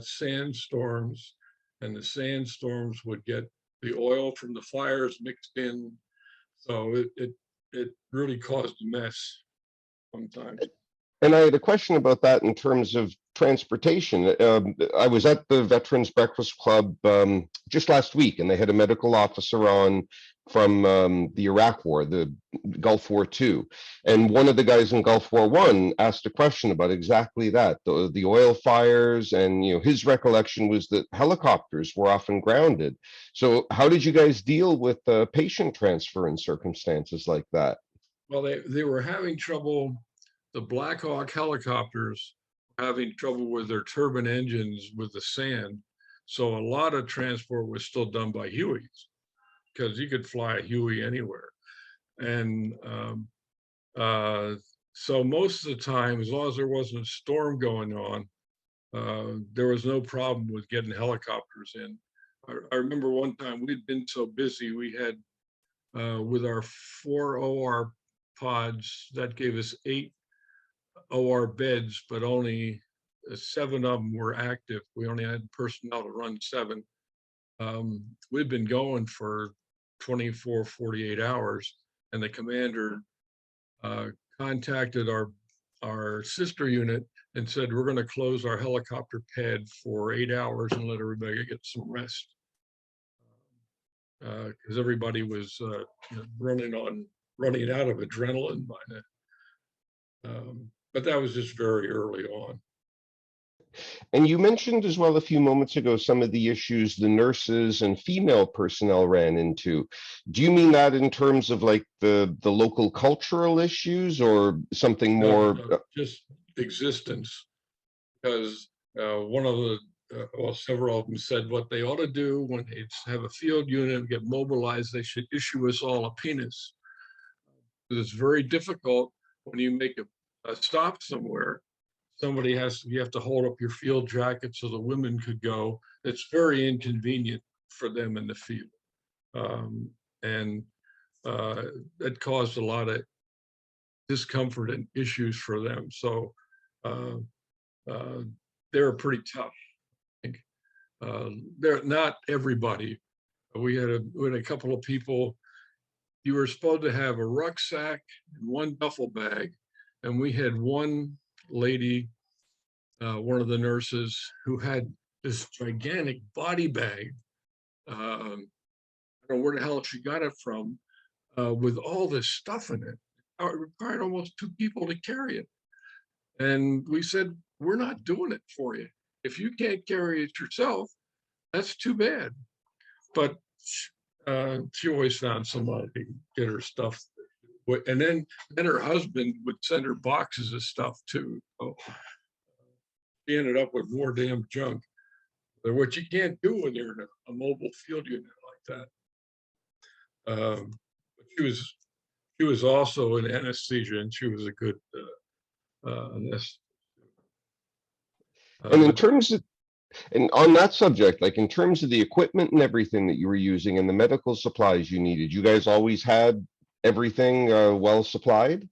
sandstorms, and the sandstorms would get the oil from the fires mixed in. So it really caused a mess sometimes. And I had a question about that in terms of transportation. I was at the Veterans Breakfast Club just last week, and they had a medical officer on from the Iraq War, the Gulf War II. And one of the guys in Gulf War I asked a question about exactly that, the oil fires, and his recollection was that helicopters were often grounded. So how did you guys deal with patient transfer in circumstances like that? Well, they were having trouble. The Black Hawk helicopters were having trouble with their turbine engines with the sand. So a lot of transport was still done by Hueys because you could fly a Huey anywhere. And so most of the time, as long as there wasn't a storm going on, there was no problem with getting helicopters in. I remember one time we'd been so busy, we had with our 4 OR pods, that gave us 8 OR beds, but only 7 of them were active. We only had personnel to run 7. We'd been going for 24, 48 hours, and the commander contacted our sister unit and said, we're going to close our helicopter pad for 8 hours and let everybody get some rest. Because everybody was running out of adrenaline by then. But that was just very early on. And you mentioned as well a few moments ago some of the issues the nurses and female personnel ran into. Do you mean that in terms of like the local cultural issues or something more? No, just existence. Because one of the, well, several of them said what they ought to do when they have a field unit and get mobilized, they should issue us all a penis. It's very difficult when you make a stop somewhere. You have to hold up your field jacket so the women could go. It's very inconvenient for them in the field. And it caused a lot of discomfort and issues for them. So they were pretty tough. I think. They're not everybody. We had a couple of people. You were supposed to have a rucksack and 1 duffel bag, and we had one lady, one of the nurses, who had this gigantic body bag. I don't know where the hell she got it from, with all this stuff in it. It required almost 2 people to carry it. And we said, we're not doing it for you. If you can't carry it yourself, that's too bad. But she always found somebody to get her stuff. And then her husband would send her boxes of stuff too. So she ended up with more damn junk. But what you can't do when you're in a mobile field unit like that. She was also in anesthesia, and she was a good anesthetist. And in But terms of, and on that subject, like in terms of the equipment and everything that you were using and the medical supplies you needed, you guys always had everything well supplied?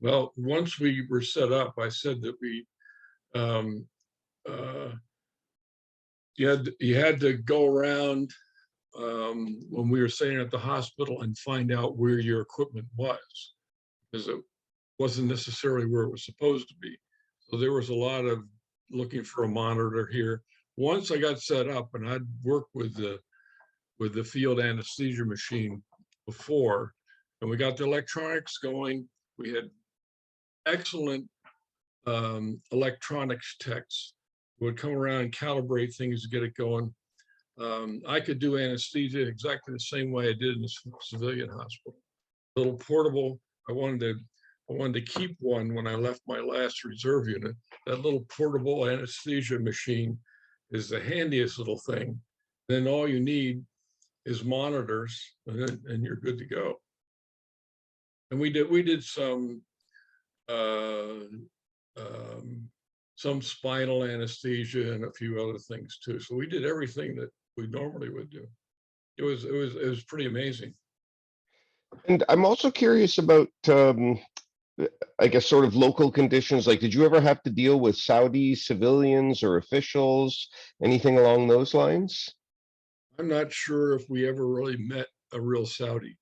well, once we were set up, I said that we um, you had to go around when we were staying at the hospital and find out where your equipment was, because wasn't necessarily where it was supposed to be. So there was a lot of looking for a monitor here. Once I got set up, and I'd worked with the field anesthesia machine before, and we got the electronics going. We had excellent electronics techs who would come around and calibrate things to get it going. I could do anesthesia exactly the same way I did in the civilian hospital. A little portable. I wanted to keep one when I left my last reserve unit. That little portable anesthesia machine is the handiest little thing. Then all you need is monitors, and you're good to go. And we did uh, some spinal anesthesia and a few other things too. So we did everything that we normally would do. It was pretty amazing. And I'm also curious about, I guess, sort of local conditions. Like, did you ever have to deal with Saudi civilians or officials, anything along those lines? I'm not sure if we ever really met a real Saudi.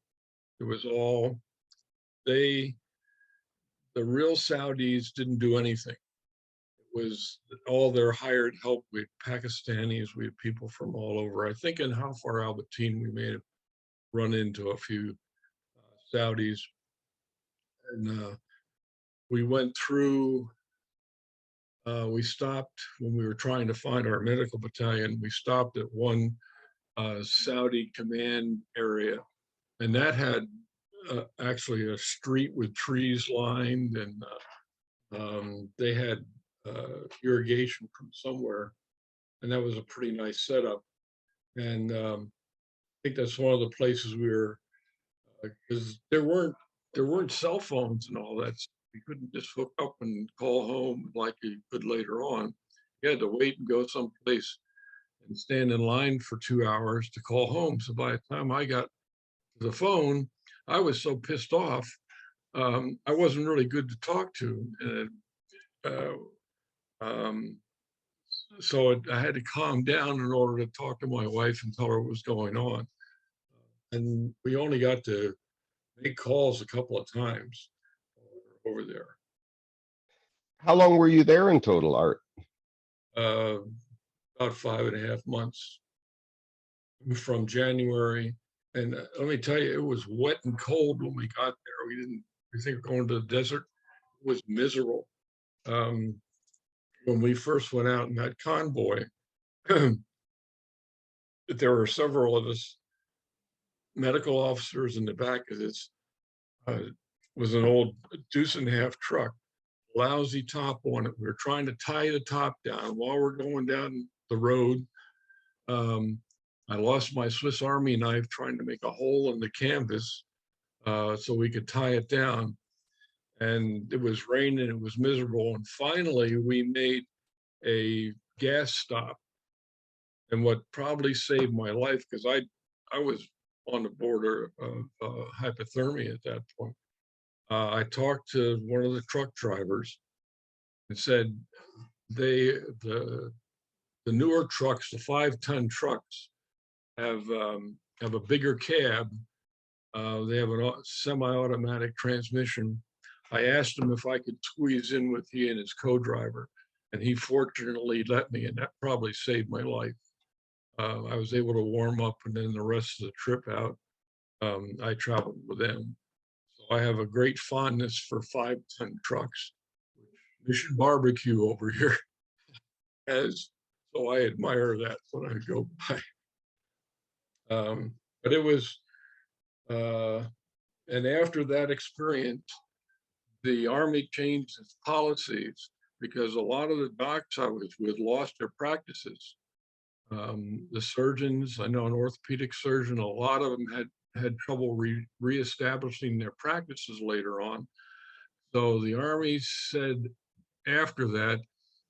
It was all they, the real Saudis didn't do anything. It was all their hired help. We had Pakistanis, we had people from all over. I think in How Far Albertine, we may have run into a few Saudis. And we went through, we stopped when we were trying to find our medical battalion. We stopped at one Saudi command area, and that had actually a street with trees lined, and they had irrigation from somewhere, and that was a pretty nice setup. And I think that's one of the places we were, because there weren't cell phones and all that. So you couldn't just hook up and call home like you could later on. You had to wait and go someplace and stand in line for 2 hours to call home. So by the time I got to the phone, I was so pissed off. I wasn't really good to talk to. Um, so I had to calm down in order to talk to my wife and tell her what was going on. And we only got to make calls a couple of times over there. How long were you there in total, Art? Uh, about 5.5 months from January. And let me tell you, it was wet and cold when we got there. We think going to the desert. It was miserable. When we first went out in that convoy, there were several of us medical officers in the back of this. Was an old deuce and a half truck, lousy top on it. We were trying to tie the top down while we're going down the road. I lost my Swiss Army knife trying to make a hole in the canvas so we could tie it down. And it was raining, it was miserable. And finally, we made a gas stop. And what probably saved my life, because I was on the border of hypothermia at that point. I talked to one of the truck drivers and said, the newer trucks, the 5-ton trucks, have a bigger cab. They have a semi-automatic transmission. I asked him if I could squeeze in with he and his co-driver, and he fortunately let me, and that probably saved my life. I was able to warm up, and then the rest of the trip out, I traveled with them. So I have a great fondness for 5-ton trucks. Mission Barbecue over here has, so I admire that when I go by. But it was, and after that experience, the Army changed its policies because a lot of the docs I was with lost their practices. The surgeons, I know an orthopedic surgeon, a lot of them had trouble reestablishing their practices later on. So the Army said after that,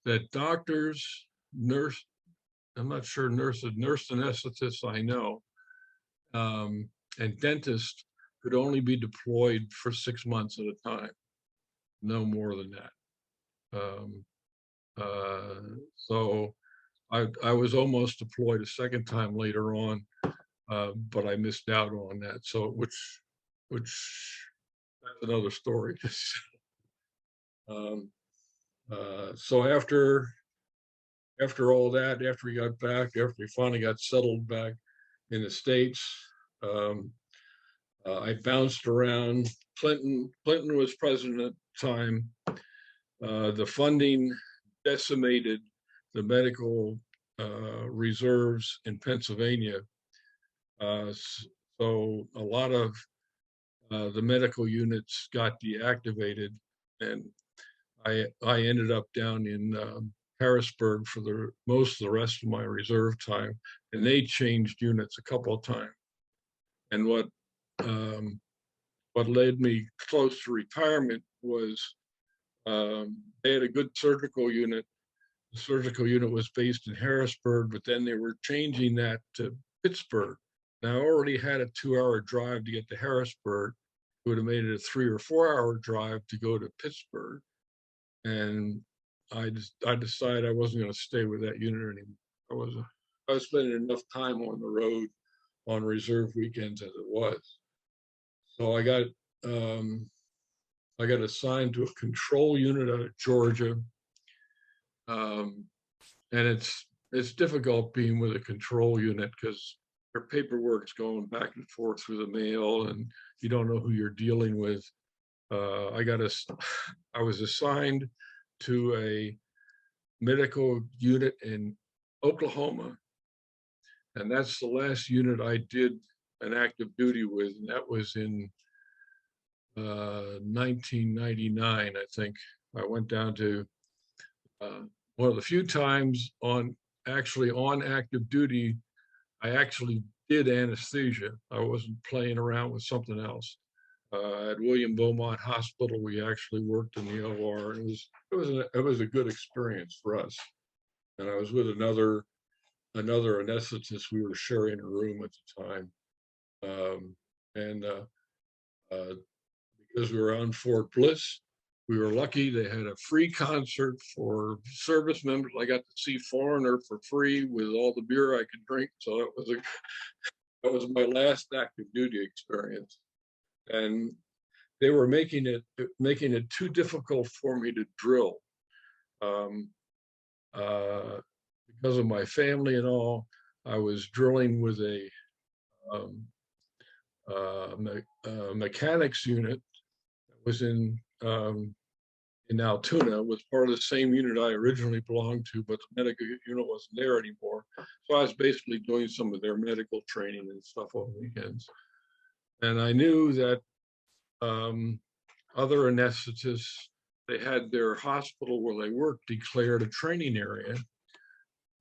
that doctors, I'm not sure nurse anesthetists I know, and dentists could only be deployed for 6 months at a time, no more than that. So I was almost deployed a second time later on, but I missed out on that. So which that's another story. Um, so after all that, after we got back, after we finally got settled back in the States, um, I bounced around. Clinton was president at the time. The funding decimated the medical reserves in Pennsylvania. So a lot of the medical units got deactivated, and I ended up down in Harrisburg for the most of the rest of my reserve time, and they changed units a couple of times. And um, what led me close to retirement was they had a good surgical unit. The surgical unit was based in Harrisburg, but then they were changing that to Pittsburgh. Now I already had a 2-hour drive to get to Harrisburg. It would have made it a 3 or 4 hour drive to go to Pittsburgh. And I decided I wasn't going to stay with that unit anymore. I was spending enough time on the road on reserve weekends as it was. So um, I got assigned to a control unit out of Georgia. Um, and it's difficult being with a control unit because your paperwork's going back and forth through the mail, and you don't know who you're dealing with. I was assigned to a medical unit in Oklahoma, and that's the last unit I did an active duty with, and that was in 1999, I think. I went down to one of the few times on active duty, I actually did anesthesia. I wasn't playing around with something else. At William Beaumont Hospital, we actually worked in the OR, and it was a good experience for us. And I was with another anesthetist. We were sharing a room at the time, and because we were on Fort Bliss, we were lucky. They had a free concert for service members. I got to see Foreigner for free with all the beer I could drink. So that was my last active duty experience. And they were making it too difficult for me to drill, um, because of my family and all. I was drilling with a mechanics unit that was in Altoona, was part of the same unit I originally belonged to, but the medical unit wasn't there anymore. So I was basically doing some of their medical training and stuff on weekends. And I knew that other anesthetists, they had their hospital where they worked declared a training area.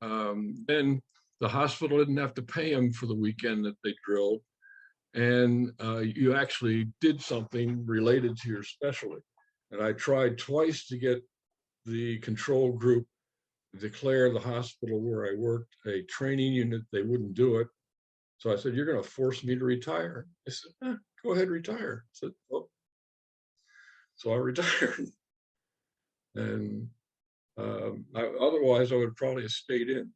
Then the hospital didn't have to pay them for the weekend that they drilled. And you actually did something related to your specialty. And I tried twice to get the control group to declare the hospital where I worked a training unit. They wouldn't do it. So I said, "You're going to force me to retire." I said, "Go ahead, retire." I said, "Oh." So I retired. And otherwise, I would probably have stayed in.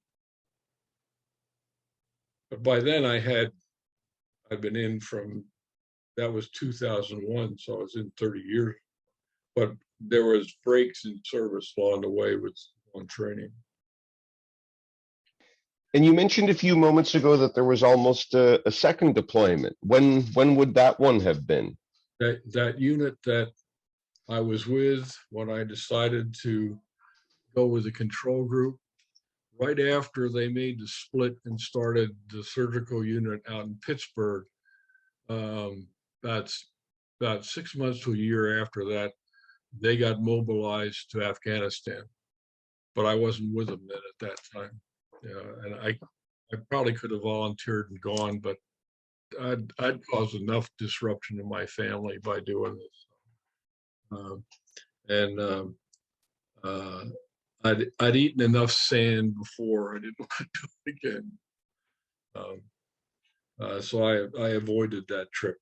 But by then, I'd been in that was 2001, so I was in 30 years. But there was breaks in service along the way with on training. And you mentioned a few moments ago that there was almost a second deployment. When would that one have been? That unit that I was with when I decided to go with the control group, right after they made the split and started the surgical unit out in Pittsburgh, that's about 6 months to a year after that, they got mobilized to Afghanistan. But I wasn't with them then at that time. And I probably could have volunteered and gone, but I'd caused enough disruption in my family by doing this. And I'd eaten enough sand before. I didn't want to do it again. So I avoided that trip.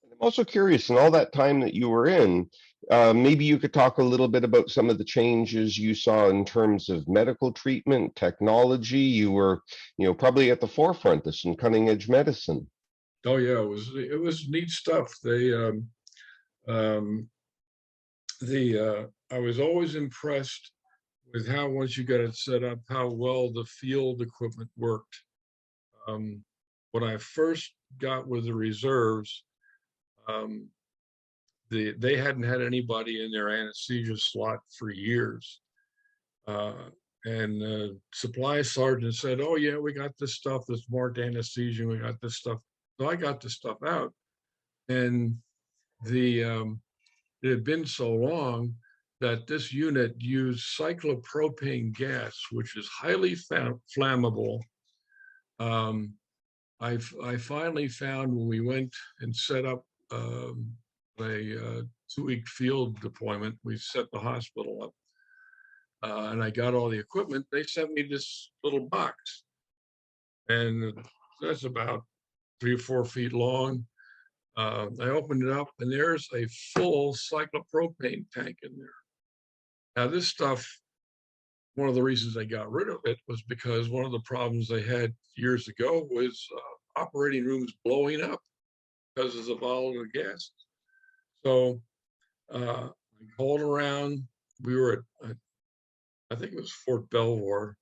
I'm also curious, in all that time that you were in, maybe you could talk a little bit about some of the changes you saw in terms of medical treatment, technology. You were, probably at the forefront of some cutting edge medicine. Oh yeah, it was neat stuff. They I was always impressed with how, once you got it set up, how well the field equipment worked. Um, when I first got with the reserves, um, they hadn't had anybody in their anesthesia slot for years. Uh, and the supply sergeant said, "Oh yeah, we got this stuff that's marked anesthesia. We got this stuff." So I got the stuff out, and the it had been so long that this unit used cyclopropane gas, which is highly flammable. Um, I finally found, when we went and set up a 2-week field deployment, we set the hospital up, and I got all the equipment. They sent me this little box, and that's about 3 or 4 feet long. I opened it up, and there's a full cyclopropane tank in there. Now, this stuff, one of the reasons they got rid of it was because one of the problems they had years ago was operating rooms blowing up because of the volatile gases. So I called around. We were at, I think it was Fort Belvoir.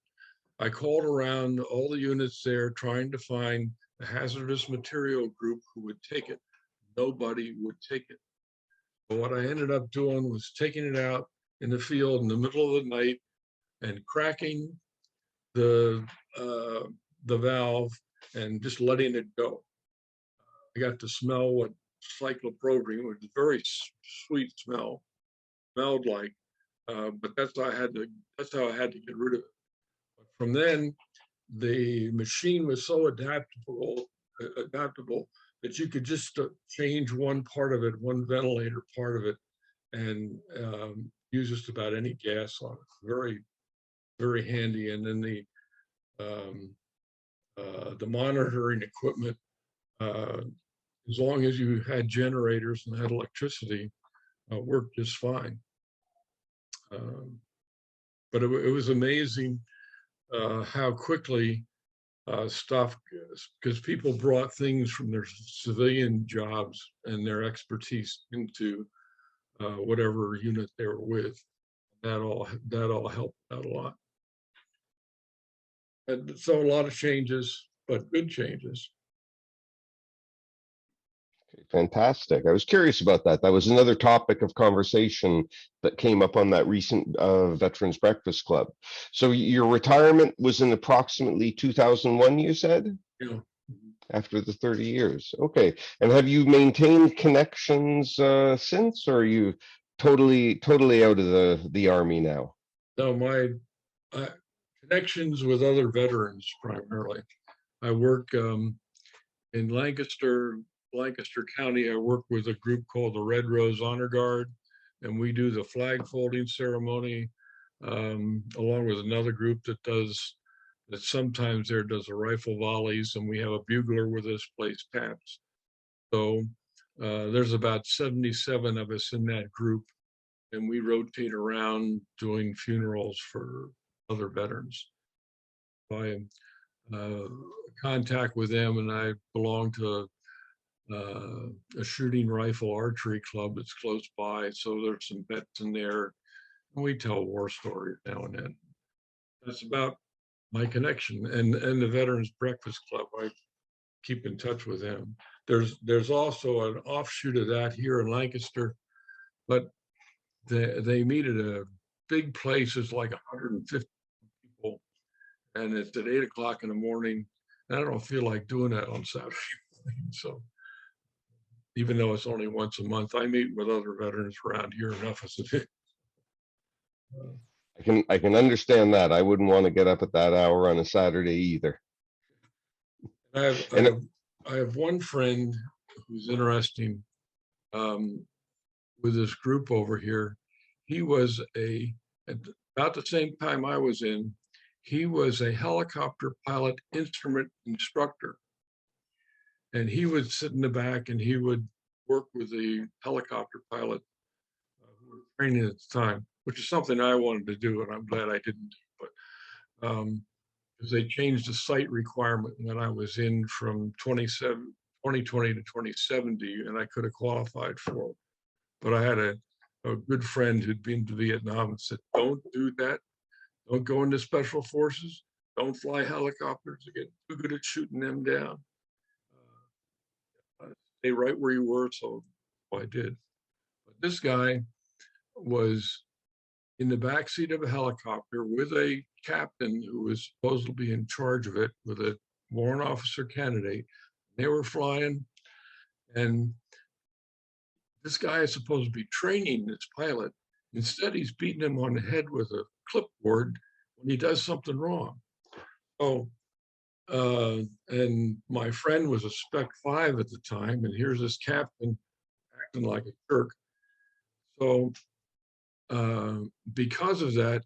I called around all the units there trying to find a hazardous material group who would take it. Nobody would take it. But what I ended up doing was taking it out in the field in the middle of the night and cracking the valve and just letting it go. I got to smell what cyclopropane, which is a very sweet smell, smelled like. But that's how I had to. That's how I had to get rid of it. But from then, the machine was so adaptable that you could just change one part of it, one ventilator part of it, and use just about any gas on it. Very, very handy. And then the monitoring equipment, as long as you had generators and had electricity, worked just fine. But it was amazing how quickly stuff, because people brought things from their civilian jobs and their expertise into whatever unit they were with. That all helped out a lot. And so a lot of changes, but good changes. Fantastic. I was curious about that. That was another topic of conversation that came up on that recent Veterans Breakfast Club. So your retirement was in approximately 2001, you said? Yeah. After the 30 years. Okay. And have you maintained connections since, or are you totally out of the Army now? No, my connections with other veterans primarily. I work in Lancaster County. I work with a group called the Red Rose Honor Guard, and we do the flag folding ceremony, along with another group that sometimes there does the rifle volleys, and we have a bugler with us, plays taps. So there's about 77 of us in that group, and we rotate around doing funerals for other veterans. I am contact with them, and I belong to a shooting rifle archery club that's close by. So there's some vets in there, and we tell war stories now and then. That's about my connection. And the Veterans Breakfast Club, I keep in touch with them. There's also an offshoot of that here in Lancaster, but they meet at a big place. It's like 150 people, and it's at 8 o'clock in the morning. And I don't feel like doing that on Saturday morning. So even though it's only once a month, I meet with other veterans around here enough as it is. I can understand that. I wouldn't want to get up at that hour on a Saturday either. I have, I And have, I have one friend who's interesting with this group over here. He was at about the same time I was in, he was a helicopter pilot instrument instructor. And he would sit in the back and he would work with the helicopter pilot who were training at the time, which is something I wanted to do, and I'm glad I didn't do. But because they changed the site requirement when I was in from 2020 to 2070, and I could have qualified for it. But I had a good friend who'd been to Vietnam and said, "Don't do that. Don't go into special forces. Don't fly helicopters. You get too good at shooting them down. Stay right where you were." So I did. But this guy was in the backseat of a helicopter with a captain who was supposedly in charge of it, with a warrant officer candidate. They were flying, and this guy is supposed to be training this pilot. Instead, he's beating him on the head with a clipboard when he does something wrong. Oh, and my friend was a Spec 5 at the time, and here's this captain acting like a jerk. So, because of that,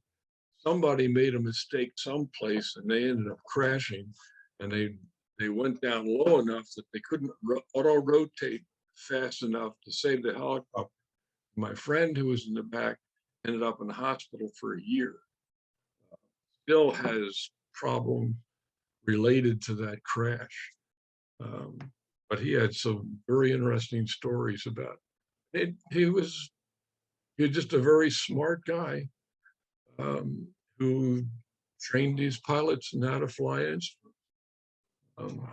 somebody made a mistake someplace, and they ended up crashing, and they went down low enough that they couldn't auto rotate fast enough to save the helicopter. My friend, who was in the back, ended up in the hospital for a year. Still has problems related to that crash. Um, but he had some very interesting stories about it. He was just a very smart guy, who trained these pilots in how to fly instruments. Um,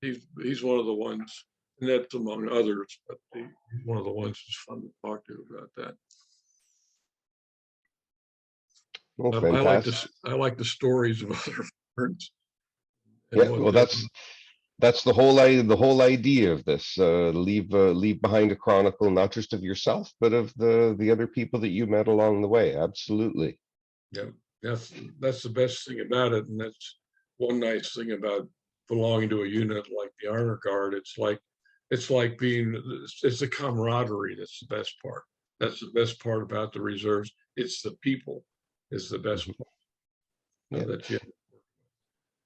he's one of the ones, and that's among others, but he's one of the ones who's fun to talk to about that. Well, I fantastic. like the stories of other friends and Yeah, what well, they. that's the whole idea of this. Leave behind a chronicle, not just of yourself, but of the other people that you met along the way. Absolutely. Yeah, that's the best thing about it, and that's one nice thing about belonging to a unit like the Honor Guard. It's like being it's the camaraderie that's the best part. That's the best part about the reserves. It's the people is the best Mhm. part Yeah. that you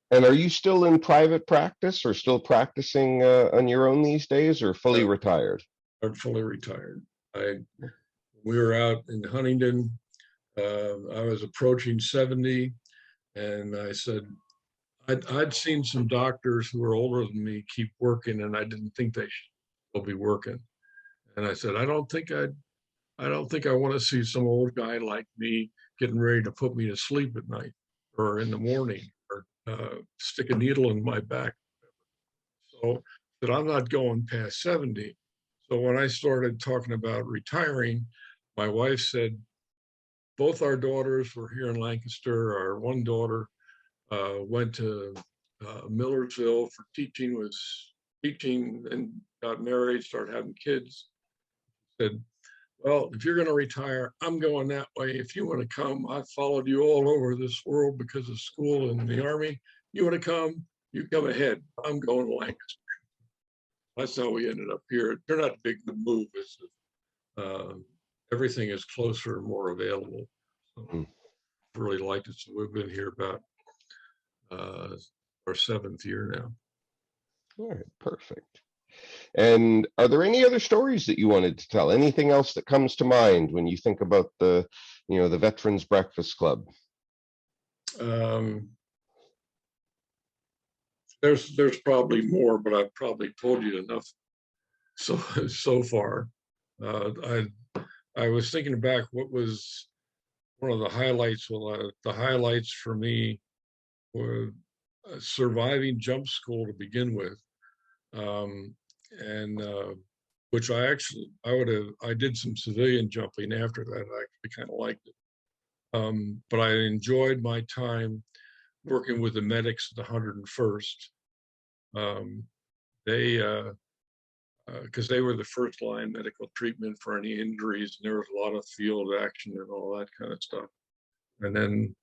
And are you still in private practice or still practicing on your own these days, or fully uh, retired? are fully retired. We were out in Huntington. I was approaching 70, and I said, I'd seen some doctors who were older than me keep working, and I didn't think they should still be working. And I said, I don't think I want to see some old guy like me getting ready to put me to sleep at night or in the morning, or stick a needle in my back. So that I'm not going past 70. So when I started talking about retiring, my wife said, both our daughters were here in Lancaster. Our one daughter went to Millersville for teaching, was teaching and got married, started having kids. Said, well, if you're going to retire, I'm going that way. If you want to come, I've followed you all over this world because of school and the Army. You want to come, you come ahead. I'm going to Lancaster. That's how we ended up here. It turned out big to move. Uh, Everything is closer and more available. So Mm. really liked it. So we've been here about uh, our 7th year now. All right, perfect. And are there any other stories that you wanted to tell? Anything else that comes to mind when you think about the Veterans Breakfast Club? Um, there's probably more, but I've probably told you enough so far. I was thinking back, what was one of the highlights? Well, the highlights for me were surviving jump school to begin with, and which I did some civilian jumping after that. I actually kind of liked it, but I enjoyed my time working with the medics at the 101st. Um, they because they were the first line medical treatment for any injuries, and there was a lot of field action and all that kind of stuff. And then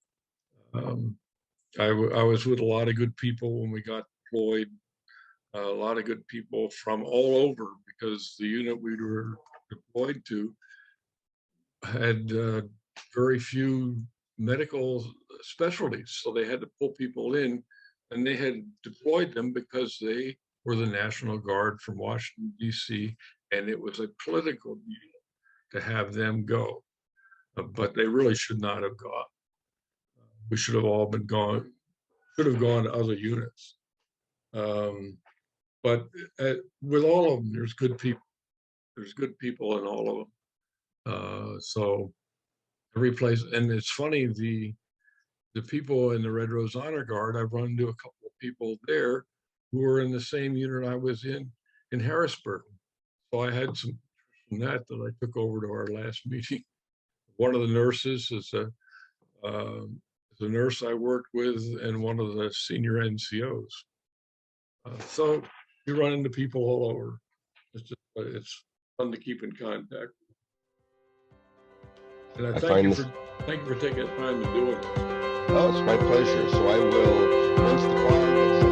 um, I was with a lot of good people when we got deployed, a lot of good people from all over, because the unit we were deployed to had very few medical specialties. So they had to pull people in, and they had deployed them because they were the National Guard from Washington, D.C., and it was a political deal to have them go. But they really should not have gone. We should have all been gone, should have gone to other units. But with all of them, there's good people. There's good people in all of them. So every place, and it's funny, the people in the Red Rose Honor Guard, I've run into a couple of people there who were in the same unit I was in Harrisburg. So I had some from that I took over to our last meeting. One of the nurses is a nurse I worked with, and one of the senior NCOs. So you run into people all over. It's fun to keep in contact. And I I find this. thank you for taking the time to do it. Oh, it's my pleasure. So I will, once the file gets